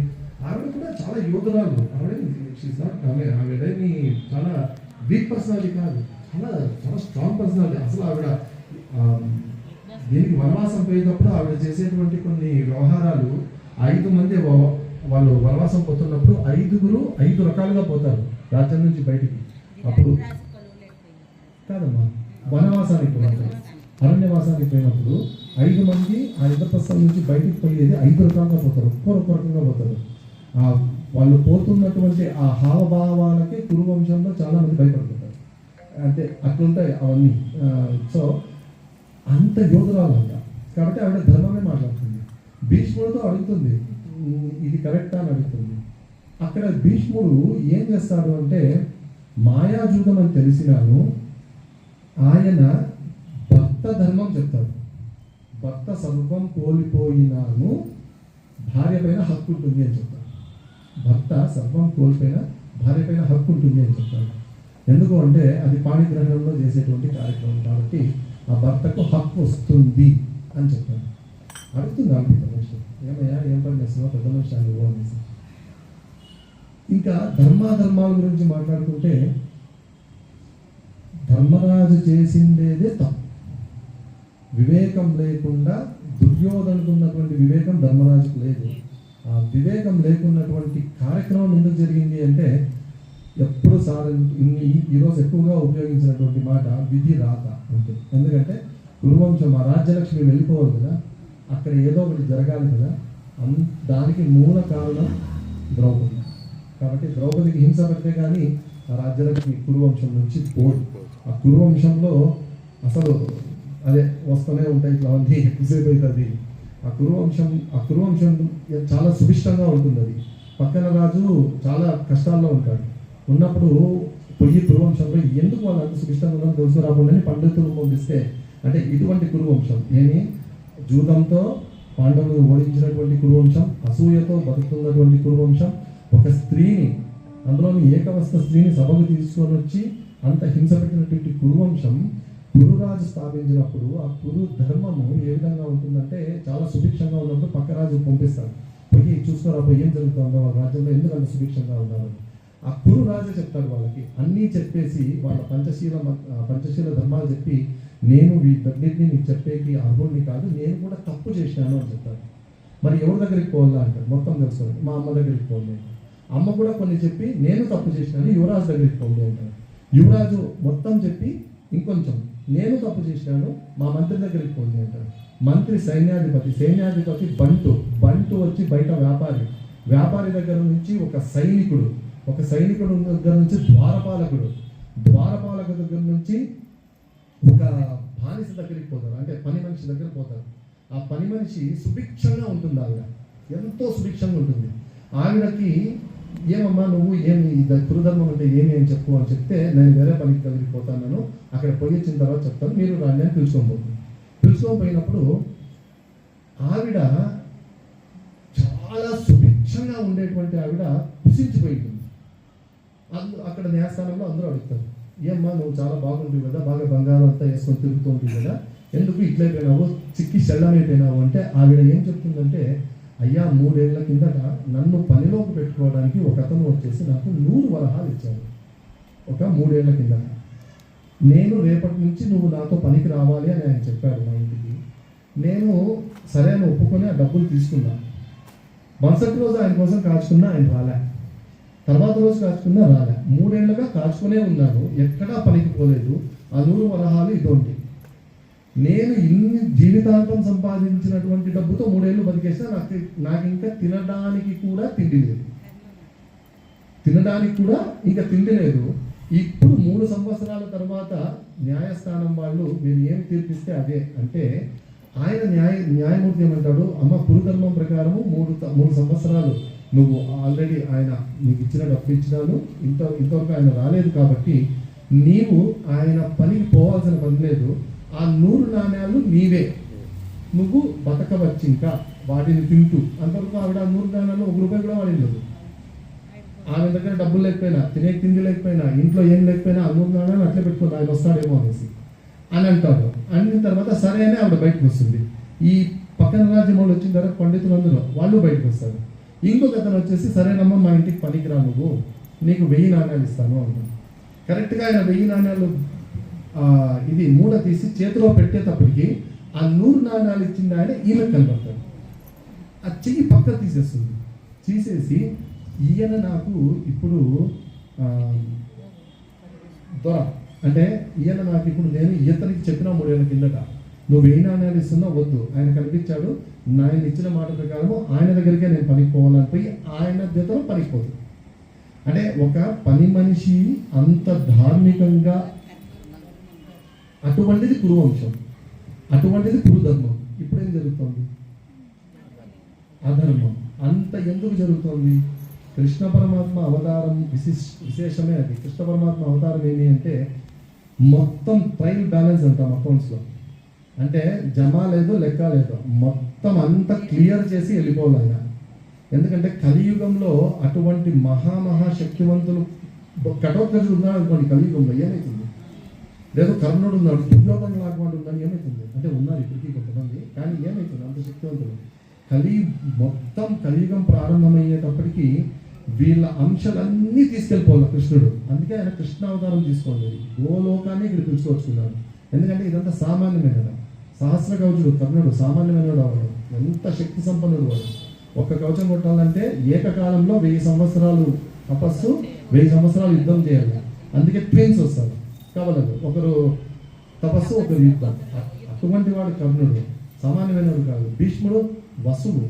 ఆవిడ కూడా చాలా యోధురాలు. ఆవిడని చాలా వీక్ పర్సనాలిటీ కాదు, చాలా చాలా స్ట్రాంగ్ పర్సనాలిటీ. అసలు ఆవిడ దీనికి వనవాసం పోయేటప్పుడు ఆవిడ చేసేటువంటి కొన్ని వ్యవహారాలు 5 మంది వాళ్ళు వనవాసం పోతున్నప్పుడు 5గురు 5 రకాలుగా పోతారు రాజ్యం నుంచి బయటికి. అప్పుడు కాదమ్మా, వనవాసానికి పోతారు, అరణ్యవాసానికి పోయినప్పుడు 5 మంది ఆ ఇంద్రప్రస్థం నుంచి బయటికి పోయేది 5 రకాలుగా పోతారు, ఒక్కొక్క రకంగా పోతారు. వాళ్ళు పోతున్నటువంటి ఆ హావభావాలకి కురువంశంలో చాలా మంది భయపడుతుంటారు. అంటే అట్లుంటాయి అవన్నీ. సో అంత యోధురాలు అంట. కాబట్టి ఆవిడ ధర్మమే మాట్లాడుతుంది. భీష్ముడితో అడుగుతుంది, ఇది కరెక్టా అని అడుగుతుంది. అక్కడ భీష్ముడు ఏం చేస్తాడు అంటే, మాయాజూదం అని తెలిసినాను, ఆయన భర్త ధర్మం చెప్తాడు. భర్త సర్వం కోల్పోయినాను, భార్య పైన హక్కు ఉంటుంది అని చెప్తాడు. భర్త సర్వం కోల్పోయిన భార్య పైన హక్కు ఉంటుంది అని చెప్తాడు. ఎందుకు అంటే అది పాణిగ్రహణంలో చేసేటువంటి కార్యక్రమం కాబట్టి ఆ భర్తకు హక్కు వస్తుంది అని చెప్తాడు. అడుగుతుంది ఆమె పెద్ద మనిషి, ఏమయ్యా ఏం పని చేస్తున్నావు పెద్ద మనిషి అని అనేసి. ఇంకా ధర్మాధర్మాల గురించి మాట్లాడుకుంటే ధర్మరాజు చేసిందేదే తప్పు. వివేకం లేకుండా దుర్యోధనుకున్నటువంటి వివేకం ధర్మరాజుకు లేదు. ఆ వివేకం లేకున్నటువంటి కార్యక్రమం ఎందుకు జరిగింది అంటే, ఎప్పుడు సార్ ఈరోజు ఎక్కువగా ఉపయోగించినటువంటి మాట విధి రాత అంటే. ఎందుకంటే కురువంశం ఆ రాజ్యలక్ష్మి వెళ్ళిపోవాలి కదా, అక్కడ ఏదో ఒకటి జరగాలి కదా. దానికి మూల కారణం ద్రౌపది. కాబట్టి ద్రౌపదికి హింస పెడితే కానీ ఆ రాజ్యలక్ష్మి కురువంశం నుంచి పోదు. ఆ కురువంశంలో అసలు అదే వస్తూనే ఉంటాయి ఇట్లా అన్నీ ఎక్కువసేపు అవుతుంది. ఆ కురువంశం చాలా సుభిష్టంగా ఉంటుంది. అది పక్కన రాజు చాలా కష్టాల్లో ఉంటాడు. ఉన్నప్పుడు పొయ్యి కురువంశంలో ఎందుకు వాళ్ళు అంత సుభిష్టంగా ఉన్నారో తెలుసు రాకుండా పండితులు పంపిస్తే, అంటే ఇటువంటి కురువంశం ఏమి జూదంతో పాండవులు ఓడించినటువంటి కురువంశం, అసూయతో బతుకుతున్నటువంటి కురువంశం, ఒక స్త్రీని, అందులోని ఏకవస్త స్త్రీని సభకు తీసుకొని వచ్చి అంత హింస పెట్టినటువంటి కురువంశం కురురాజు స్థాపించినప్పుడు ఆ కురు ధర్మము ఏ విధంగా ఉంటుందంటే చాలా సుభిక్షంగా ఉన్నప్పుడు పక్క రాజు పంపిస్తాడు, పోయి చూసుకోరా పోయి ఏం జరుగుతుందో వాళ్ళ రాజ్యంలో ఎందుకు అంత సుభిక్షంగా ఉన్నారు. ఆ కురు రాజు చెప్తాడు వాళ్ళకి అన్నీ చెప్పేసి, వాళ్ళ పంచశీల ధర్మాలు చెప్పి, నేను వీటన్నిటిని నీకు చెప్పేకి అర్హుడిని కాదు, నేను కూడా తప్పు చేసినాను అని చెప్తాడు. మరి ఎవరి దగ్గరికి పోవాలా అంటాడు, మొత్తం తెలుసుకోండి, మా అమ్మ దగ్గరికి పోండి. అమ్మ కూడా కొన్ని చెప్పి నేను తప్పు చేసినాను, యువరాజు దగ్గరికి పోండి అంటాడు. యువరాజు మొత్తం చెప్పి ఇంకొంచెం నేను తప్పు చేసినాను, మా మంత్రి దగ్గరికి పోండి అంటాడు. మంత్రి సైన్యాధిపతి బంటు వచ్చి బయట వ్యాపారి దగ్గర నుంచి ఒక సైనికుడు దగ్గర నుంచి ద్వారపాలకుడు దగ్గర నుంచి ఒక బానిస దగ్గరికి పోతారు, అంటే పని మనిషి దగ్గర పోతారు. ఆ పని మనిషి సుభిక్షంగా ఉంటుంది, ఆవిడ ఎంతో సుభిక్షంగా ఉంటుంది. ఆవిడకి ఏమమ్మా నువ్వు ఏమి కురుధర్మం అంటే ఏమి అని చెప్పు అని చెప్తే, నేను వేరే పనికి దగ్గరికి పోతాను, అక్కడ పోయి వచ్చిన తర్వాత చెప్తాను, మీరు రాండి అని పిలుచుకొని పోయినప్పుడు ఆవిడ చాలా సుభిక్షంగా ఉండేటువంటి ఆవిడ కుసించిపోయింది. అక్కడ న్యాయస్థానంలో అందరూ అడుగుతారు, ఏమ్మా నువ్వు చాలా బాగుంటుంది కదా, బాగా బంగారం అంతా వేసుకొని తిరుగుతూ ఉంటుంది కదా, ఎందుకు ఇట్లయిపోయినావు, చిక్కి చెల్లమైపోయినావు అంటే ఆవిడ ఏం చెప్తుందంటే, అయ్యా 3 ఏళ్ల కిందట నన్ను పనిలోకి పెట్టుకోవడానికి ఒక అతను వచ్చేసి నాకు 100 వరహాలు ఇచ్చాడు. ఒక 3 ఏళ్ల కిందట నేను రేపటి నుంచి నువ్వు నాతో పనికి రావాలి అని ఆయన చెప్పాడు మా ఇంటికి. నేను సరే అని ఒప్పుకొని ఆ డబ్బులు తీసుకున్నా. మరుసటి రోజు ఆయన కోసం కాచుకున్నా, ఆయన రాలే. తర్వాత రోజు కాచుకున్నా, రాలే. 3 ఏళ్ళుగా కాచుకునే ఉన్నాను, ఎక్కడా పనికి పోలేదు. ఆ 100 వరహాలు ఇటువంటి. నేను ఇన్ని జీవితాంతం సంపాదించినటువంటి డబ్బుతో 3 ఏళ్ళు బతికేసినా నాకు ఇంకా తినడానికి కూడా తిండి లేదు. తిండి లేదు. ఇప్పుడు 3 సంవత్సరాల తర్వాత న్యాయస్థానం వాళ్ళు మీరు ఏం తీర్పిస్తే అదే అంటే, ఆయన న్యాయమూర్తి ఏమంటాడు, అమ్మ కురుధర్మం ప్రకారము 3 సంవత్సరాలు నువ్వు ఆల్రెడీ ఆయన నీకు ఇచ్చిన డబ్బు ఇచ్చినాను, ఇంతవరకు ఆయన రాలేదు కాబట్టి నీవు ఆయన పనికి పోవాల్సిన పని లేదు. ఆ 100 నాణ్యాలు నీవే, నువ్వు బతకవచ్చు ఇంకా వాటిని తింటూ. అంతవరకు ఆవిడ 100 నాణ్యాలు 1 రూపాయి కూడా వాడింది. ఆమె దగ్గర డబ్బులు లేకపోయినా, తినే తిండి లేకపోయినా, ఇంట్లో ఏం లేకపోయినా ఆ 100 నాణ్యాలు అట్లే పెట్టుకుంది, ఆయన వస్తాడేమో అనేసి అని అంటాడు. అన్న తర్వాత సరే అని ఆవిడ బయటకు వస్తుంది. ఈ పక్కన రాజ్యం వాళ్ళు వచ్చిన తర్వాత పండితులందరూ వాళ్ళు బయటకు వస్తారు. ఇంకొక అతను వచ్చేసి, సరేనమ్మా మా ఇంటికి పనికి రా, నువ్వు నీకు 1000 నాణ్యాలు ఇస్తాను అంటాడు. కరెక్ట్గా ఆయన 1000 నాణ్యాలు ఇది మూడ తీసి చేతిలో పెట్టేటప్పటికి ఆ 100 నాణ్యాలు ఇచ్చింది ఆయన ఈమె కనబడతాడు. ఆ చెయ్యి పక్క తీసేసి ఈయన నాకు ఇప్పుడు దొర అంటే ఈయన నాకు ఇప్పుడు నేను ఈతనికి చెప్పిన 3 ఏళ్ల కిందట నువ్వు 1000 నాణ్యాలు ఇస్తున్నా వద్దు, ఆయన కనిపించాడు, ఆయన ఇచ్చిన మాట ప్రకారము ఆయన దగ్గరికే నేను పనికి పోవాలని పోయి ఆయన జతలో పనికి పోతుంది. అంటే ఒక పని మనిషి అంత ధార్మికంగా, అటువంటిది కురువంశం, అటువంటిది కురుధర్మం. ఇప్పుడేం జరుగుతుంది? అధర్మం. అంత ఎందుకు జరుగుతుంది? కృష్ణ పరమాత్మ అవతారం విశేషమే అది. కృష్ణ పరమాత్మ అవతారం ఏమి అంటే మొత్తం ట్రయల్ బ్యాలెన్స్ అంటాం అకౌంట్స్లో. అంటే జమ లేదు, లెక్క లేదు, మొత్తం అంతా క్లియర్ చేసి వెళ్ళిపోవాలి ఆయన. ఎందుకంటే కలియుగంలో అటువంటి మహాశక్తివంతులు కఠోత్కచుడు ఉన్నాడు అనుకోండి, కలియుగంలో ఏమవుతుంది? లేదు కర్ణుడు ఉన్నాడు, దుర్యోధన లాంటి ఉందని ఏమవుతుంది? అంటే ఉన్నారు ఇప్పటికీ కొంతమంది, కానీ ఏమవుతుంది? అంత శక్తివంతులు. మొత్తం కలియుగం ప్రారంభమయ్యేటప్పటికీ వీళ్ళ అంశాలన్నీ తీసుకెళ్ళిపోవాలి కృష్ణుడు. అందుకే ఆయన కృష్ణ అవతారం తీసుకోండి, గోలోకాన్ని ఇక్కడ పిలుచుకొచ్చుకున్నాడు. ఎందుకంటే ఇదంతా సామాన్యమైన సహస్ర కవచుడు కర్ణుడు, సామాన్యమైన అవడం ఎంత శక్తి సంపన్నుడు వాడు. ఒక్క కవచం కొట్టాలంటే ఏకకాలంలో 1000 సంవత్సరాలు తపస్సు, 1000 సంవత్సరాలు యుద్ధం చేయాలి. అందుకే ట్రైన్స్ వస్తారు కవలలు, ఒకరు తపస్సు, ఒకరు యుద్ధం. అటువంటి వాడు కర్ణుడు, సామాన్యమైన కాదు. భీష్ముడు, వసువు.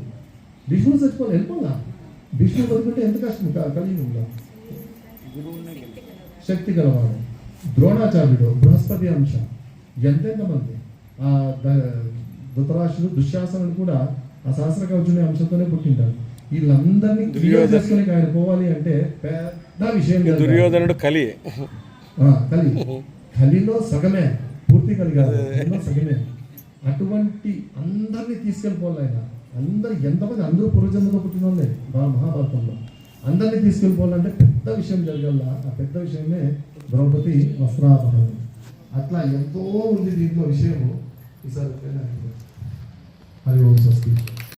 భీష్ముడు చచ్చిపోవాలి, వెళ్ళిపోదా? భీష్ముడు బతుకుంటే ఎంత కష్టం కలియుగంలో. శక్తి గలవాడు. ద్రోణాచార్యుడు, బృహస్పతి అంశ, ఎంతెంతమంది. ఆ ధృతరాష్ట్రుడు, దుశ్శాసనుడు కూడా ఆ సహస్ర కవచుని అంశంతోనే పుట్టింటారు. వీళ్ళందరినీ క్లియర్ చేసుకుని ఆయన పోవాలి అంటే పెద్ద విషయం. దుర్యోధనుడు కలిలో సగమే, పూర్తి కలి కాదు, సగమే. అటువంటి అందరినీ తీసుకెళ్ళిపోవాలి ఆయన. ఎంతమంది అందరూ పూర్వజన్మలో పుట్టిన వాళ్ళే మహాభారతంలో. అందరినీ తీసుకెళ్ళిపోవాలంటే పెద్ద విషయం జరగాల. ఆ పెద్ద విషయమే ద్రౌపది వస్త్రాపహరణం. అట్లా ఎంతో ఉంది దీంట్లో విషయము. ఈసారి హరి ఓం స్వస్తి.